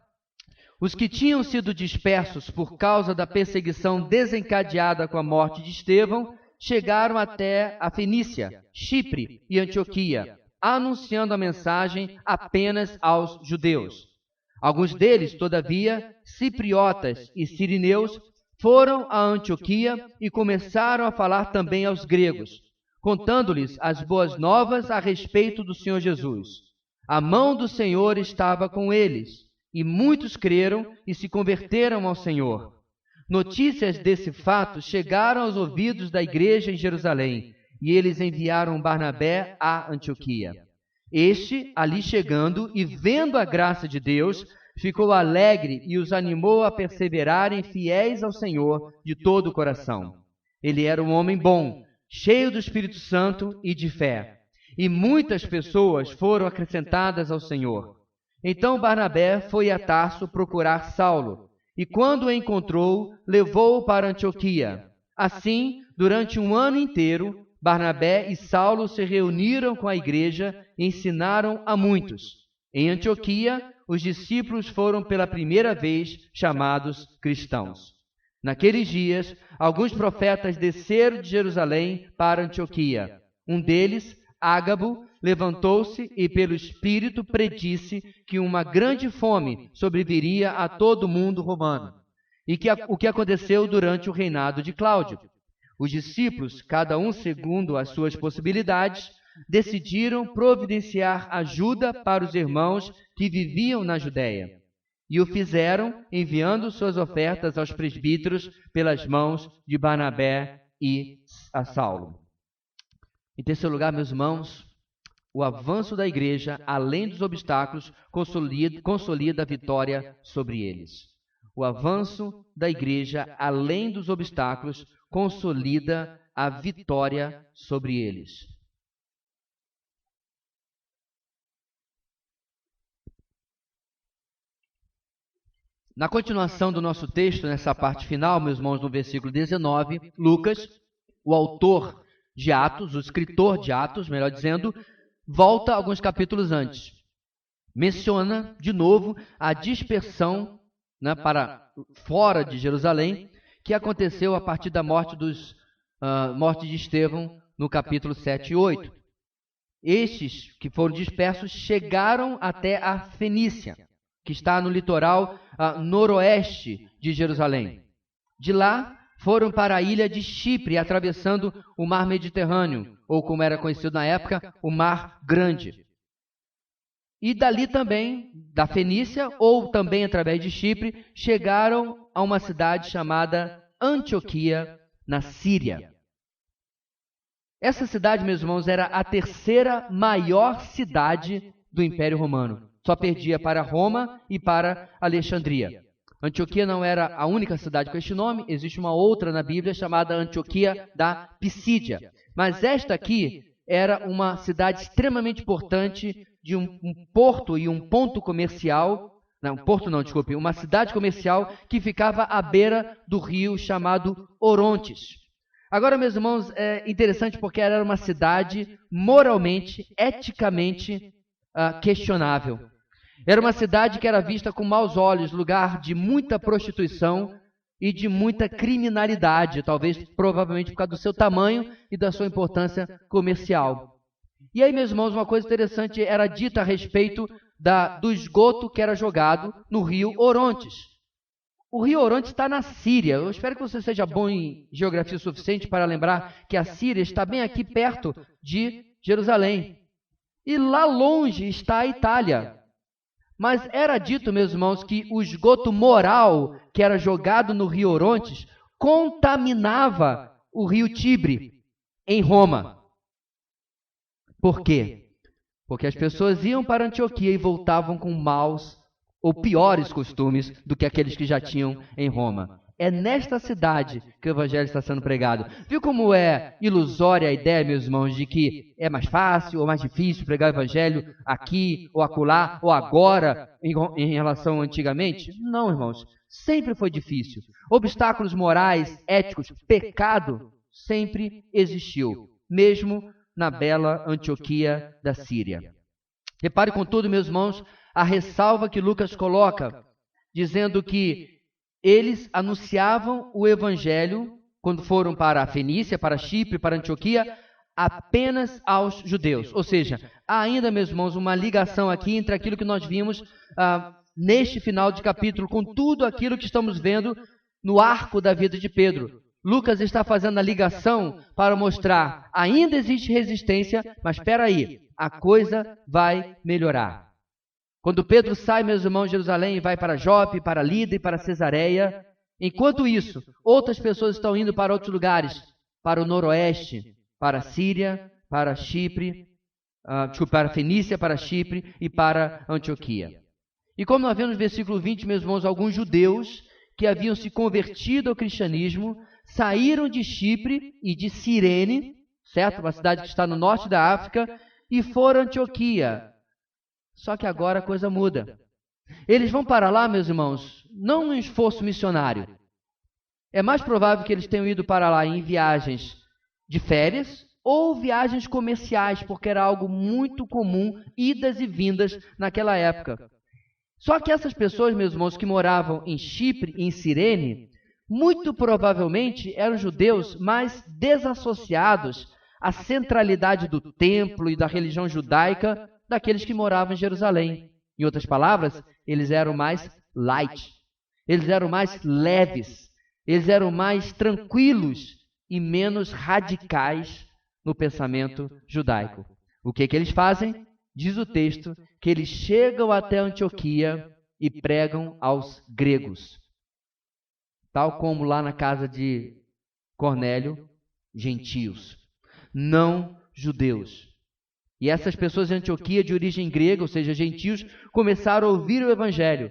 Os que tinham sido dispersos por causa da perseguição desencadeada com a morte de Estevão, chegaram até a Fenícia, Chipre e Antioquia, anunciando a mensagem apenas aos judeus. Alguns deles, todavia, cipriotas e sirineus, foram a Antioquia e começaram a falar também aos gregos, contando-lhes as boas novas a respeito do Senhor Jesus. A mão do Senhor estava com eles, e muitos creram e se converteram ao Senhor. Notícias desse fato chegaram aos ouvidos da igreja em Jerusalém, e eles enviaram Barnabé a Antioquia. Este, ali chegando e vendo a graça de Deus, ficou alegre e os animou a perseverarem fiéis ao Senhor de todo o coração. Ele era um homem bom, cheio do Espírito Santo e de fé, e muitas pessoas foram acrescentadas ao Senhor. Então Barnabé foi a Tarso procurar Saulo, e quando o encontrou, levou-o para Antioquia. Assim, durante 1 ano inteiro, Barnabé e Saulo se reuniram com a igreja e ensinaram a muitos. Em Antioquia, os discípulos foram pela primeira vez chamados cristãos. Naqueles dias, alguns profetas desceram de Jerusalém para Antioquia. Um deles, Ágabo, levantou-se e pelo Espírito predisse que uma grande fome sobreviria a todo o mundo romano, e o que aconteceu durante o reinado de Cláudio. Os discípulos, cada um segundo as suas possibilidades, decidiram providenciar ajuda para os irmãos que viviam na Judéia. E o fizeram enviando suas ofertas aos presbíteros pelas mãos de Barnabé e a Saulo. Em terceiro lugar, meus irmãos, o avanço da igreja, além dos obstáculos, consolida a vitória sobre eles. O avanço da igreja, além dos obstáculos, consolida a vitória sobre eles. Na continuação do nosso texto, nessa parte final, meus irmãos, no versículo 19, Lucas, o autor de Atos, o escritor de Atos, melhor dizendo, volta alguns capítulos antes. Menciona, de novo, a dispersão para fora de Jerusalém, que aconteceu a partir da morte de Estevão, no capítulo 7 e 8. Estes que foram dispersos chegaram até a Fenícia, que está no litoral noroeste de Jerusalém. De lá, foram para a ilha de Chipre, atravessando o mar Mediterrâneo, ou como era conhecido na época, o Mar Grande. E dali também, da Fenícia, ou também através de Chipre, chegaram a uma cidade chamada Antioquia, na Síria. Essa cidade, meus irmãos, era a terceira maior cidade do Império Romano. Só perdia para Roma e para Alexandria. Antioquia não era a única cidade com este nome, existe uma outra na Bíblia chamada Antioquia da Pisídia. Mas esta aqui era uma cidade extremamente importante, de um porto e um ponto comercial, não, porto não, desculpe, uma cidade comercial que ficava à beira do rio chamado Orontes. Agora, meus irmãos, é interessante porque era uma cidade moralmente, eticamente questionável. Era uma cidade que era vista com maus olhos, lugar de muita prostituição e de muita criminalidade, talvez, provavelmente, por causa do seu tamanho e da sua importância comercial. E aí, meus irmãos, uma coisa interessante era dita a respeito do esgoto que era jogado no rio Orontes. O rio Orontes está na Síria. Eu espero que você seja bom em geografia o suficiente para lembrar que a Síria está bem aqui perto de Jerusalém. E lá longe está a Itália. Mas era dito, meus irmãos, que o esgoto moral que era jogado no rio Orontes contaminava o rio Tibre, em Roma. Por quê? Porque as pessoas iam para Antioquia e voltavam com maus ou piores costumes do que aqueles que já tinham em Roma. É nesta cidade que o evangelho está sendo pregado. Viu como é ilusória a ideia, meus irmãos, de que é mais fácil ou mais difícil pregar o evangelho aqui ou acolá ou agora em relação antigamente? Não, irmãos. Sempre foi difícil. Obstáculos morais, éticos, pecado sempre existiu, mesmo na bela Antioquia da Síria. Repare, contudo, meus irmãos, a ressalva que Lucas coloca, dizendo que eles anunciavam o evangelho, quando foram para a Fenícia, para Chipre, para Antioquia, apenas aos judeus. Ou seja, há ainda, meus irmãos, uma ligação aqui entre aquilo que nós vimos neste final de capítulo, com tudo aquilo que estamos vendo no arco da vida de Pedro. Lucas está fazendo a ligação para mostrar, ainda existe resistência, mas espera aí, a coisa vai melhorar. Quando Pedro sai, meus irmãos, de Jerusalém e vai para Jope, para Lida e para Cesareia, enquanto isso, outras pessoas estão indo para outros lugares, para o noroeste, para a Síria, para Chipre, para a Fenícia, para Chipre e para Antioquia. E como nós vemos no versículo 20, meus irmãos, alguns judeus que haviam se convertido ao cristianismo saíram de Chipre e de Cirene, certo? Uma cidade que está no norte da África, e foram a Antioquia. Só que agora a coisa muda. Eles vão para lá, meus irmãos, não num esforço missionário. É mais provável que eles tenham ido para lá em viagens de férias ou viagens comerciais, porque era algo muito comum, idas e vindas naquela época. Só que essas pessoas, meus irmãos, que moravam em Chipre e em Cirene, muito provavelmente eram judeus mais desassociados à centralidade do templo e da religião judaica daqueles que moravam em Jerusalém. Em outras palavras, eles eram mais light, eles eram mais leves, eles eram mais tranquilos e menos radicais no pensamento judaico. O que eles fazem? Diz o texto que eles chegam até Antioquia e pregam aos gregos. Tal como lá na casa de Cornélio, gentios, não judeus. E essas pessoas de Antioquia, de origem grega, ou seja, gentios, começaram a ouvir o evangelho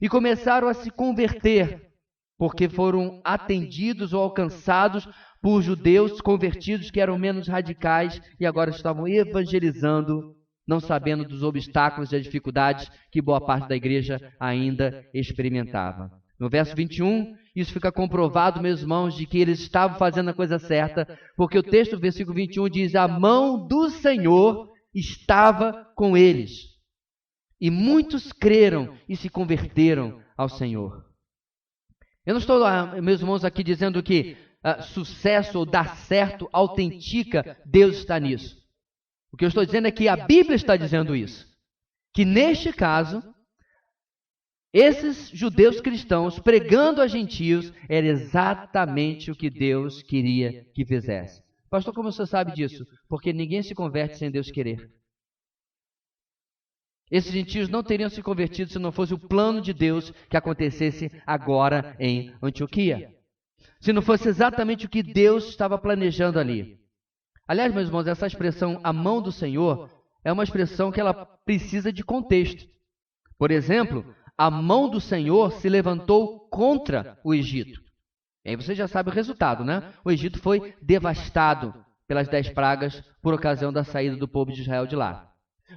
e começaram a se converter, porque foram atendidos ou alcançados por judeus convertidos que eram menos radicais e agora estavam evangelizando, não sabendo dos obstáculos e das dificuldades que boa parte da igreja ainda experimentava. No verso 21, isso fica comprovado, meus irmãos, de que eles estavam fazendo a coisa certa, porque o texto do versículo 21 diz: a mão do Senhor estava com eles. E muitos creram e se converteram ao Senhor. Eu não estou, meus irmãos, aqui dizendo que sucesso ou dar certo autentica Deus está nisso. O que eu estou dizendo é que a Bíblia está dizendo isso. Que neste caso, esses judeus cristãos pregando a gentios era exatamente o que Deus queria que fizesse. Pastor, como você sabe disso? Porque ninguém se converte sem Deus querer. Esses gentios não teriam se convertido se não fosse o plano de Deus que acontecesse agora em Antioquia. Se não fosse exatamente o que Deus estava planejando ali. Aliás, meus irmãos, essa expressão, a mão do Senhor, é uma expressão que ela precisa de contexto. Por exemplo, a mão do Senhor se levantou contra o Egito. E aí você já sabe o resultado, né? O Egito foi devastado pelas 10 pragas por ocasião da saída do povo de Israel de lá.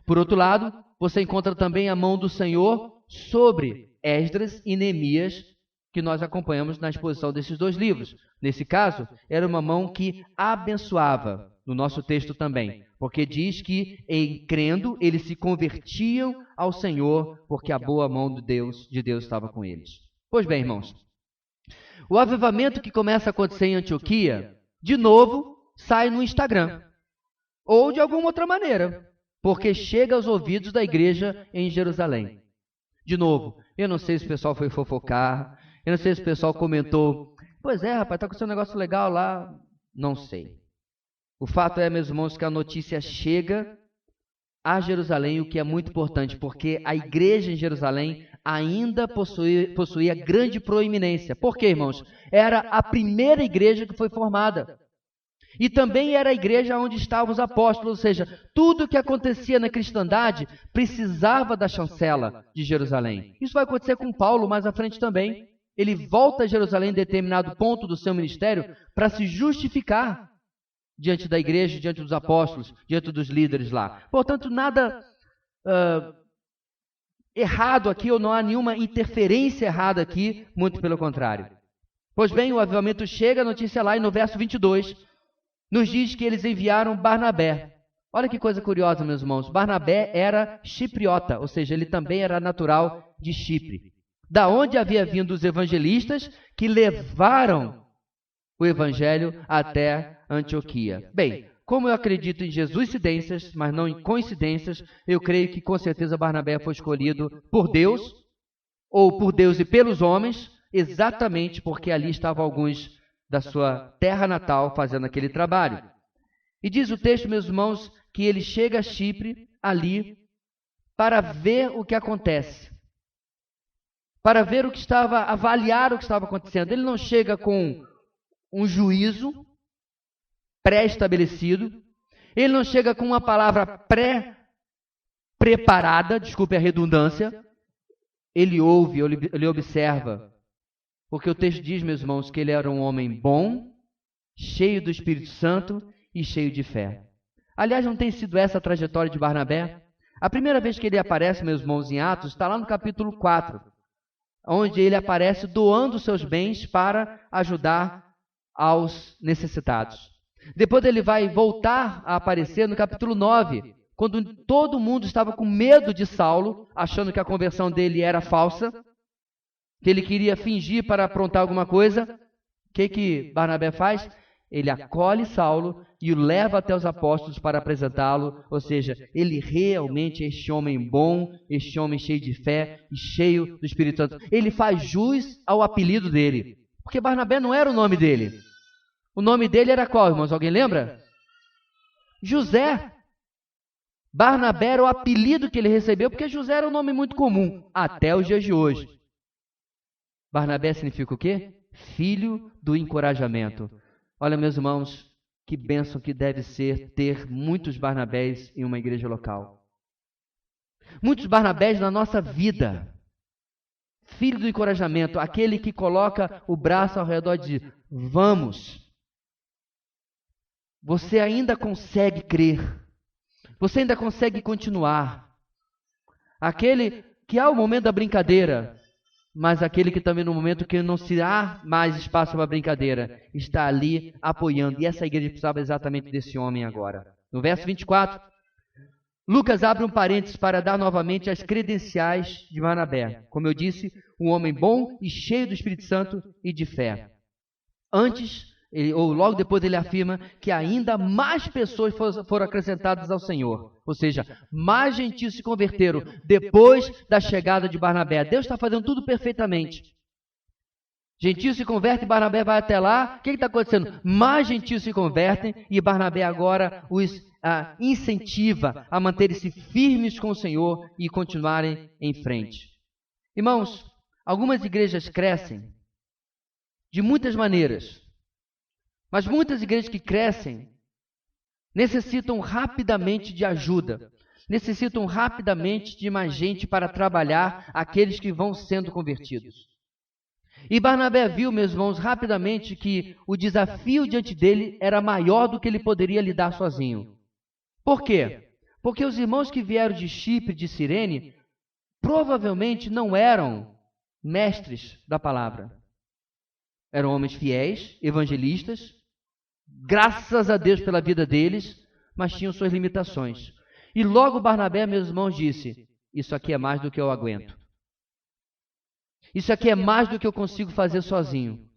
Por outro lado, você encontra também a mão do Senhor sobre Esdras e Neemias, que nós acompanhamos na exposição desses 2 livros. Nesse caso, era uma mão que abençoava, no nosso texto também, porque diz que, em crendo, eles se convertiam ao Senhor, porque a boa mão de Deus estava com eles. Pois bem, irmãos, o avivamento que começa a acontecer em Antioquia, de novo, sai no Instagram, ou de alguma outra maneira, porque chega aos ouvidos da igreja em Jerusalém. De novo, eu não sei se o pessoal foi fofocar, eu não sei se o pessoal comentou, pois é, rapaz, está acontecendo um negócio legal lá, não sei. O fato é, meus irmãos, que a notícia chega a Jerusalém, o que é muito importante, porque a igreja em Jerusalém ainda possuía grande proeminência. Por quê, irmãos? Era a primeira igreja que foi formada. E também era a igreja onde estavam os apóstolos, ou seja, tudo o que acontecia na cristandade precisava da chancela de Jerusalém. Isso vai acontecer com Paulo mais à frente também. Ele volta a Jerusalém em determinado ponto do seu ministério para se justificar diante da igreja, diante dos apóstolos, diante dos líderes lá. Portanto, nada errado aqui, ou não há nenhuma interferência errada aqui, muito pelo contrário. Pois bem, o avivamento chega, a notícia lá, e no verso 22, nos diz que eles enviaram Barnabé. Olha que coisa curiosa, meus irmãos. Barnabé era chipriota, ou seja, ele também era natural de Chipre. Da onde havia vindo os evangelistas que levaram o evangelho até Antioquia. Bem, como eu acredito em Jesuscidências, mas não em coincidências, eu creio que com certeza Barnabé foi escolhido por Deus, ou por Deus e pelos homens, exatamente porque ali estavam alguns da sua terra natal fazendo aquele trabalho. E diz o texto, meus irmãos, que ele chega a Chipre ali para ver o que acontece, para ver avaliar o que estava acontecendo. Ele não chega com um juízo pré-estabelecido, ele não chega com uma palavra pré-preparada, desculpe a redundância, ele ouve, ele observa, porque o texto diz, meus irmãos, que ele era um homem bom, cheio do Espírito Santo e cheio de fé. Aliás, não tem sido essa a trajetória de Barnabé? A primeira vez que ele aparece, meus irmãos, em Atos, está lá no capítulo 4, onde ele aparece doando seus bens para ajudar aos necessitados. Depois ele vai voltar a aparecer no capítulo 9, quando todo mundo estava com medo de Saulo, achando que a conversão dele era falsa, que ele queria fingir para aprontar alguma coisa. O que Barnabé faz? Ele acolhe Saulo e o leva até os apóstolos para apresentá-lo, ou seja, ele realmente é este homem bom, este homem cheio de fé e cheio do Espírito Santo. Ele faz jus ao apelido dele, porque Barnabé não era o nome dele. O nome dele era qual, irmãos? Alguém lembra? José. Barnabé era o apelido que ele recebeu, porque José era um nome muito comum, até os dias de hoje. Barnabé significa o quê? Filho do encorajamento. Olha, meus irmãos, que bênção que deve ser ter muitos Barnabés em uma igreja local. Muitos Barnabés na nossa vida. Filho do encorajamento, aquele que coloca o braço ao redor de vamos. Você ainda consegue crer. Você ainda consegue continuar. Aquele que há o momento da brincadeira, mas aquele que também no momento que não se há mais espaço para brincadeira, está ali apoiando. E essa igreja precisava exatamente desse homem agora. No verso 24, Lucas abre um parênteses para dar novamente as credenciais de Barnabé. Como eu disse, um homem bom e cheio do Espírito Santo e de fé. Logo depois ele afirma que ainda mais pessoas foram acrescentadas ao Senhor. Ou seja, mais gentios se converteram depois da chegada de Barnabé. Deus está fazendo tudo perfeitamente. Gentios se convertem, Barnabé vai até lá. O que está acontecendo? Mais gentios se convertem e Barnabé agora os incentiva a manterem-se firmes com o Senhor e continuarem em frente. Irmãos, algumas igrejas crescem de muitas maneiras. Mas muitas igrejas que crescem necessitam rapidamente de ajuda, necessitam rapidamente de mais gente para trabalhar aqueles que vão sendo convertidos. E Barnabé viu, meus irmãos, rapidamente que o desafio diante dele era maior do que ele poderia lidar sozinho. Por quê? Porque os irmãos que vieram de Chipre, de Cirene, provavelmente não eram mestres da palavra. Eram homens fiéis, evangelistas, graças a Deus pela vida deles, mas tinham suas limitações. E logo Barnabé, meus irmãos, disse: isso aqui é mais do que eu aguento. Isso aqui é mais do que eu consigo fazer sozinho.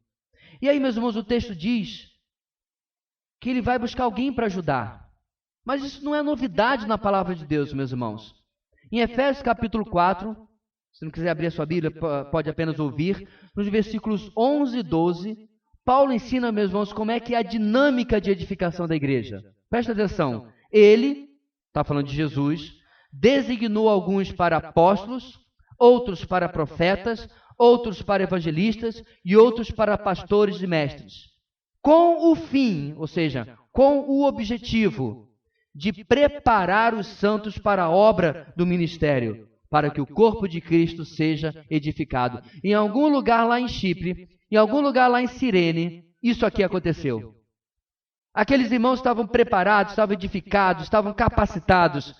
E aí, meus irmãos, o texto diz que ele vai buscar alguém para ajudar. Mas isso não é novidade na palavra de Deus, meus irmãos. Em Efésios capítulo 4, se não quiser abrir a sua Bíblia, pode apenas ouvir, nos versículos 11 e 12, Paulo ensina, meus irmãos, como é que é a dinâmica de edificação da igreja. Presta atenção. Ele, está falando de Jesus, designou alguns para apóstolos, outros para profetas, outros para evangelistas e outros para pastores e mestres. Com o fim, ou seja, com o objetivo de preparar os santos para a obra do ministério, para que o corpo de Cristo seja edificado. Em algum lugar lá em Chipre, em algum lugar lá em Cirene, isso aqui aconteceu. Aqueles irmãos estavam preparados, estavam edificados, estavam capacitados.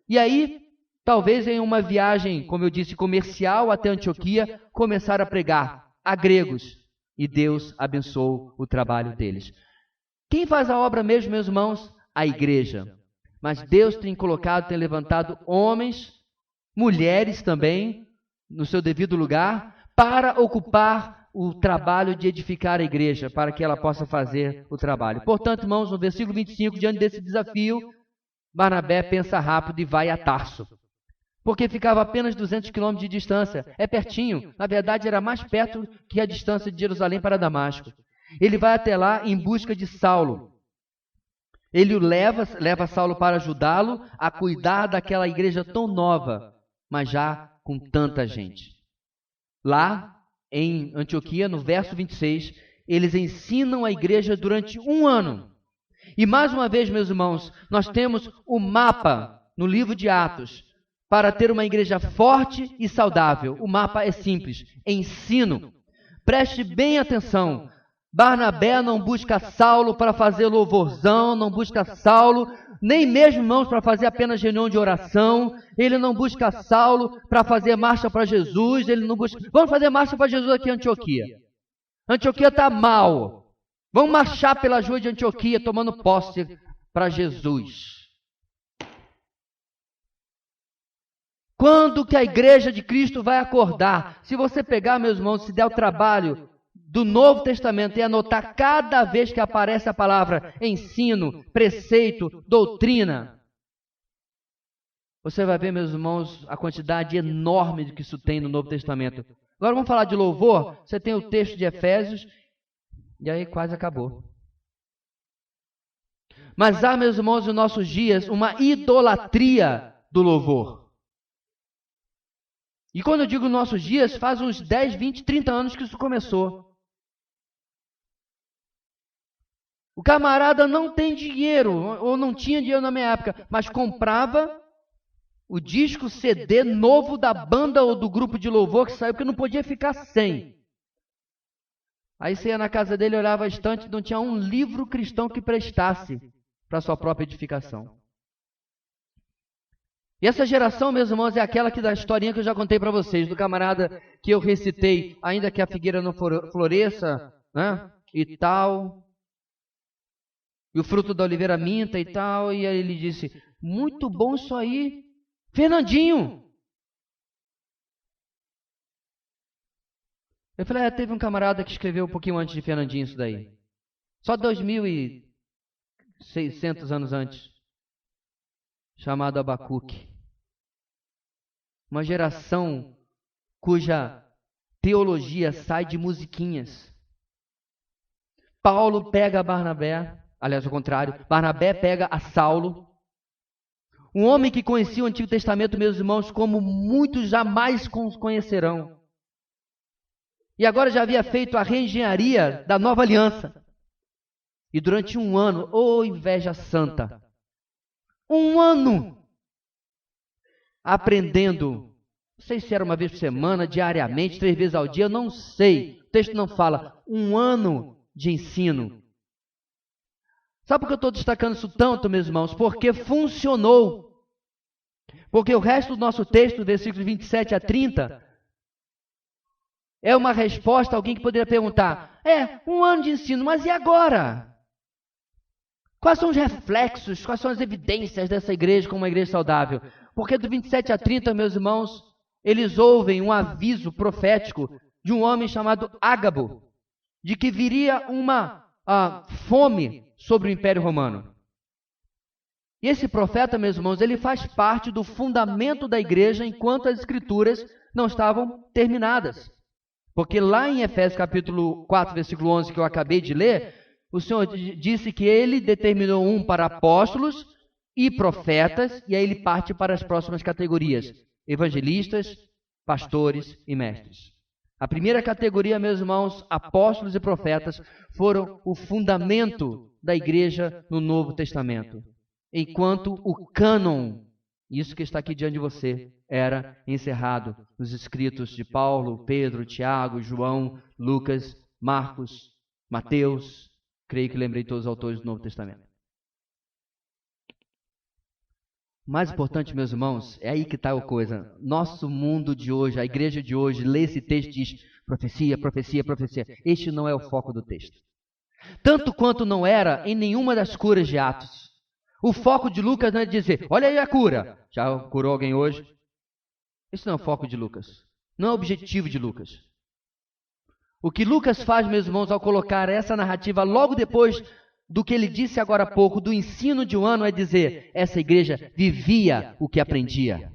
E aí, talvez em uma viagem, como eu disse, comercial até Antioquia, começaram a pregar a gregos. E Deus abençoou o trabalho deles. Quem faz a obra mesmo, meus irmãos? A igreja. Mas Deus tem colocado, tem levantado homens, mulheres também, no seu devido lugar, para ocupar o trabalho de edificar a igreja, para que ela possa fazer o trabalho. Portanto, irmãos, no versículo 25, diante desse desafio, Barnabé pensa rápido e vai a Tarso. Porque ficava apenas 200 quilômetros de distância. É pertinho. Na verdade, era mais perto que a distância de Jerusalém para Damasco. Ele vai até lá em busca de Saulo. Ele o leva Saulo para ajudá-lo a cuidar daquela igreja tão nova, mas já com tanta gente. Lá, em Antioquia, no verso 26, eles ensinam a igreja durante 1 ano. E mais uma vez, meus irmãos, nós temos o mapa no livro de Atos para ter uma igreja forte e saudável. O mapa é simples: ensino. Preste bem atenção. Barnabé não busca Saulo para fazer louvorzão, não busca Saulo, nem mesmo, irmãos, para fazer apenas reunião de oração. Ele não busca Saulo para fazer marcha para Jesus. Ele não busca. Vamos fazer marcha para Jesus aqui em Antioquia. Antioquia está mal. Vamos marchar pelas ruas de Antioquia tomando posse para Jesus. Quando que a igreja de Cristo vai acordar? Se você pegar, meus irmãos, se der o trabalho do Novo Testamento e anotar cada vez que aparece a palavra ensino, preceito, doutrina, você vai ver, meus irmãos, a quantidade enorme de que isso tem no Novo Testamento. Agora vamos falar de louvor. Você tem o texto de Efésios e aí quase acabou. Mas há, meus irmãos, nos nossos dias, uma idolatria do louvor. E quando eu digo nossos dias, faz uns 10, 20, 30 anos que isso começou. O camarada não tem dinheiro, ou não tinha dinheiro na minha época, mas comprava o disco CD novo da banda ou do grupo de louvor que saiu, porque não podia ficar sem. Aí você ia na casa dele, olhava a estante, não tinha um livro cristão que prestasse para sua própria edificação. E essa geração, meus irmãos, é aquela que da historinha que eu já contei para vocês, do camarada que eu recitei, ainda que a figueira não floresça, né, e tal, e o fruto da oliveira minta e tal, e aí ele disse: muito bom isso aí, Fernandinho. Eu falei: teve um camarada que escreveu um pouquinho antes de Fernandinho isso daí, só 2.600 anos antes, chamado Abacuque. Uma geração cuja teologia sai de musiquinhas. Paulo pega Barnabé, aliás, ao contrário, Barnabé pega a Saulo, um homem que conhecia o Antigo Testamento, meus irmãos, como muitos jamais conhecerão. E agora já havia feito a reengenharia da nova aliança. E durante 1 ano, inveja santa, Um ano aprendendo, não sei se era uma vez por semana, diariamente, 3 vezes ao dia, eu não sei. O texto não fala. Um ano de ensino. Sabe por que eu estou destacando isso tanto, meus irmãos? Porque funcionou. Porque o resto do nosso texto, versículos 27 a 30, é uma resposta a alguém que poderia perguntar: um ano de ensino, mas e agora? Quais são os reflexos, quais são as evidências dessa igreja como uma igreja saudável? Porque do 27 a 30, meus irmãos, eles ouvem um aviso profético de um homem chamado Ágabo, de que viria uma fome sobre o Império Romano. E esse profeta, meus irmãos, ele faz parte do fundamento da igreja enquanto as escrituras não estavam terminadas. Porque lá em Efésios capítulo 4, versículo 11, que eu acabei de ler, o Senhor disse que ele determinou um para apóstolos e profetas, e aí ele parte para as próximas categorias: evangelistas, pastores e mestres. A primeira categoria, meus irmãos, apóstolos e profetas, foram o fundamento da igreja no Novo Testamento. Enquanto o cânon, isso que está aqui diante de você, era encerrado nos escritos de Paulo, Pedro, Tiago, João, Lucas, Marcos, Mateus. Creio que lembrei todos os autores do Novo Testamento. O mais importante, meus irmãos, é aí que está a coisa. Nosso mundo de hoje, a igreja de hoje, lê esse texto e diz: profecia, profecia, profecia. Este não é o foco do texto. Tanto quanto não era em nenhuma das curas de Atos. O foco de Lucas não é dizer: olha aí a cura. Já curou alguém hoje? Esse não é o foco de Lucas. Não é o objetivo de Lucas. O que Lucas faz, meus irmãos, ao colocar essa narrativa logo depois do que ele disse agora há pouco, do ensino de um ano, é dizer: essa igreja vivia o que aprendia.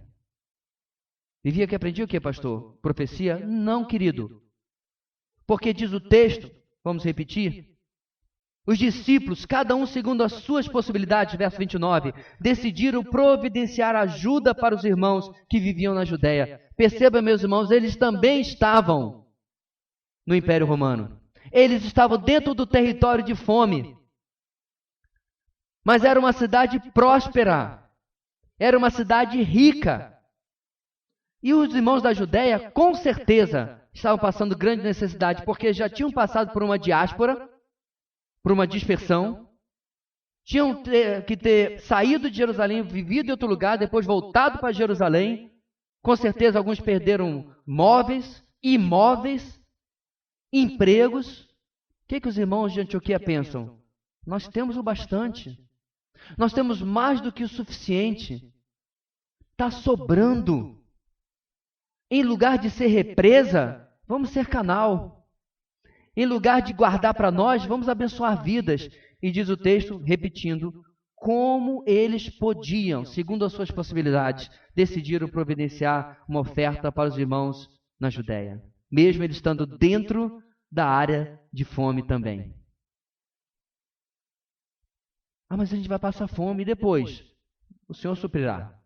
Vivia o que aprendia o quê, pastor? Profecia? Não, querido. Porque diz o texto, vamos repetir, os discípulos, cada um segundo as suas possibilidades, verso 29, decidiram providenciar ajuda para os irmãos que viviam na Judéia. Perceba, meus irmãos, eles também estavam no Império Romano. Eles estavam dentro do território de fome. Mas era uma cidade próspera. Era uma cidade rica. E os irmãos da Judéia, com certeza, estavam passando grande necessidade, porque já tinham passado por uma diáspora, por uma dispersão, tinham que ter saído de Jerusalém, vivido em outro lugar, depois voltado para Jerusalém. Com certeza alguns perderam móveis, imóveis, empregos. O que os irmãos de Antioquia pensam? Nós temos o bastante. Nós temos mais do que o suficiente. Está sobrando. Em lugar de ser represa, vamos ser canal. Em lugar de guardar para nós, vamos abençoar vidas. E diz o texto, repetindo, como eles podiam, segundo as suas possibilidades, decidiram providenciar uma oferta para os irmãos na Judéia, mesmo eles estando dentro da área de fome também. Mas a gente vai passar fome e depois? O Senhor suprirá.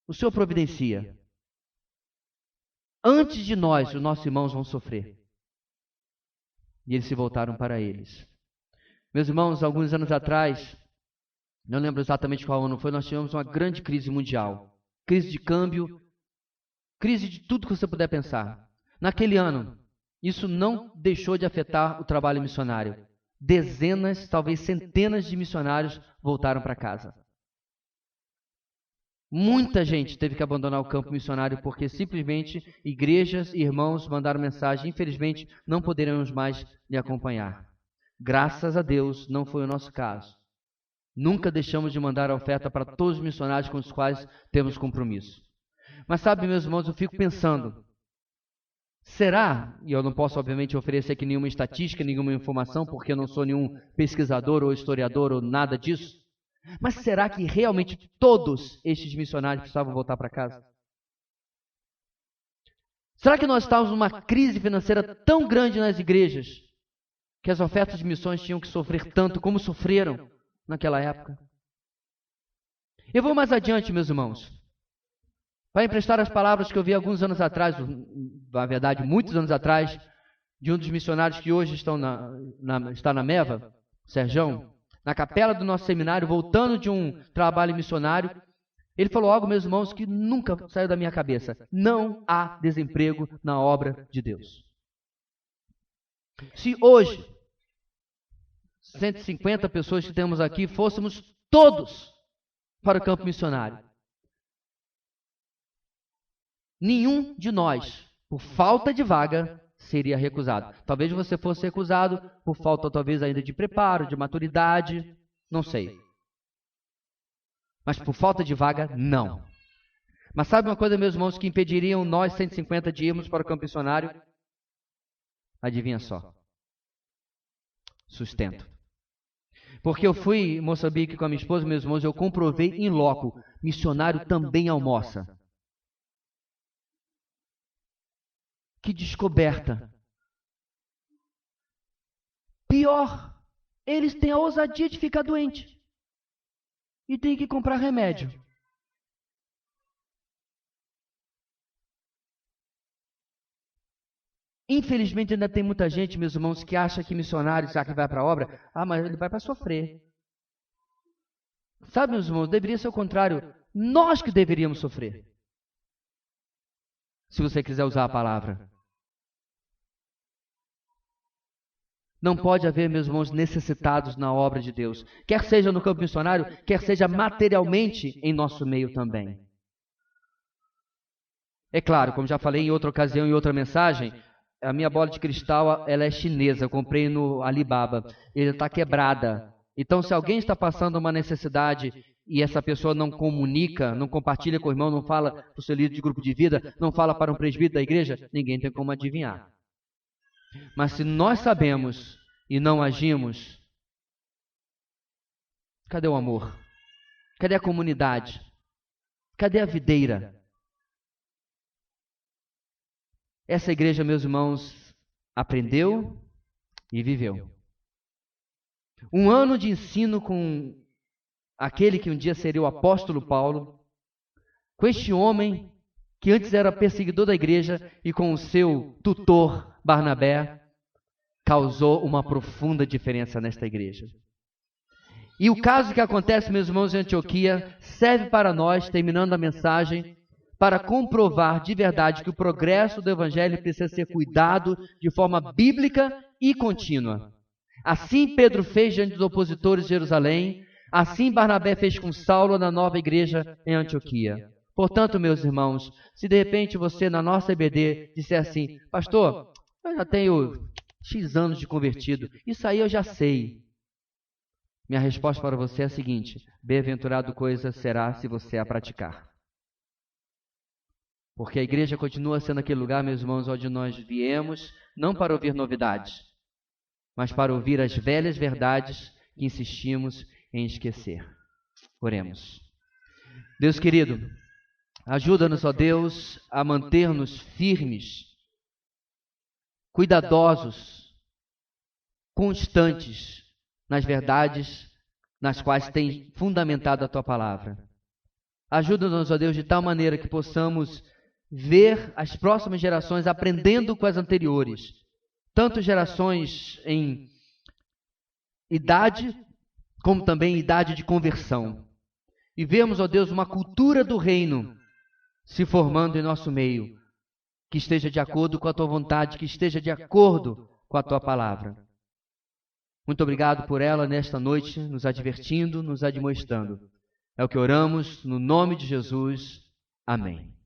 O Senhor providencia. Antes de nós, os nossos irmãos vão sofrer. E eles se voltaram para eles. Meus irmãos, alguns anos atrás, não lembro exatamente qual ano foi, nós tivemos uma grande crise mundial. Crise de câmbio, crise de tudo que você puder pensar. Naquele ano, isso não deixou de afetar o trabalho missionário. Dezenas, talvez centenas de missionários voltaram para casa. Muita gente teve que abandonar o campo missionário porque simplesmente igrejas e irmãos mandaram mensagem: infelizmente não poderemos mais lhe acompanhar. Graças a Deus não foi o nosso caso. Nunca deixamos de mandar a oferta para todos os missionários com os quais temos compromisso. Mas sabe, meus irmãos, eu fico pensando, será, e eu não posso obviamente oferecer aqui nenhuma estatística, nenhuma informação, porque eu não sou nenhum pesquisador ou historiador ou nada disso, mas será que realmente todos estes missionários precisavam voltar para casa? Será que nós estávamos numa crise financeira tão grande nas igrejas que as ofertas de missões tinham que sofrer tanto como sofreram naquela época? Eu vou mais adiante, meus irmãos, para emprestar as palavras que eu vi alguns anos atrás, na verdade, muitos anos atrás, de um dos missionários que hoje está na Meva, Serjão. na capela do nosso seminário, voltando de um trabalho missionário, ele falou algo, meus irmãos, que nunca saiu da minha cabeça. Não há desemprego na obra de Deus. Se hoje, 150 pessoas que temos aqui, fôssemos todos para o campo missionário, nenhum de nós, por falta de vaga, seria recusado. Talvez você fosse recusado por falta, talvez, ainda de preparo, de maturidade, não sei. Mas por falta de vaga, não. Mas sabe uma coisa, meus irmãos, que impediriam nós, 150, de irmos para o campo missionário? Adivinha só. Sustento. Porque eu fui em Moçambique com a minha esposa, meus irmãos, eu comprovei em loco, missionário também almoça. Que descoberta. Pior, eles têm a ousadia de ficar doente. E tem que comprar remédio. Infelizmente ainda tem muita gente, meus irmãos, que acha que missionário, já que vai para a obra, mas ele vai para sofrer. Sabe, meus irmãos, deveria ser o contrário. Nós que deveríamos sofrer. Se você quiser usar a palavra. Não pode haver, meus irmãos, necessitados na obra de Deus. Quer seja no campo missionário, quer seja materialmente em nosso meio também. É claro, como já falei em outra ocasião, em outra mensagem, a minha bola de cristal, ela é chinesa, eu comprei no Alibaba. Ela está quebrada. Então, se alguém está passando uma necessidade e essa pessoa não comunica, não compartilha com o irmão, não fala para o seu líder de grupo de vida, não fala para um presbítero da igreja, ninguém tem como adivinhar. Mas se nós sabemos e não agimos, cadê o amor? Cadê a comunidade? Cadê a videira? Essa igreja, meus irmãos, aprendeu e viveu. Um ano de ensino com aquele que um dia seria o apóstolo Paulo, com este homem que antes era perseguidor da igreja e com o seu tutor Barnabé, causou uma profunda diferença nesta igreja. E o caso que acontece, meus irmãos, em Antioquia, serve para nós, terminando a mensagem, para comprovar de verdade que o progresso do evangelho precisa ser cuidado de forma bíblica e contínua. Assim Pedro fez diante dos opositores de Jerusalém, assim Barnabé fez com Saulo na nova igreja em Antioquia. Portanto, meus irmãos, se de repente você na nossa EBD disser assim, pastor, eu já tenho X anos de convertido, isso aí eu já sei. Minha resposta para você é a seguinte, bem-aventurado coisa será se você a praticar. Porque a igreja continua sendo aquele lugar, meus irmãos, onde nós viemos, não para ouvir novidades, mas para ouvir as velhas verdades que insistimos em esquecer. Oremos. Deus querido, ajuda-nos, ó Deus, a manter-nos firmes, cuidadosos, constantes nas verdades nas quais tem fundamentado a Tua palavra. Ajuda-nos, ó Deus, de tal maneira que possamos ver as próximas gerações aprendendo com as anteriores, tanto gerações em idade, como também em idade de conversão. E vemos, ó Deus, uma cultura do reino se formando em nosso meio, que esteja de acordo com a Tua vontade, que esteja de acordo com a Tua palavra. Muito obrigado por ela nesta noite, nos advertindo, nos admoestando. É o que oramos, no nome de Jesus. Amém.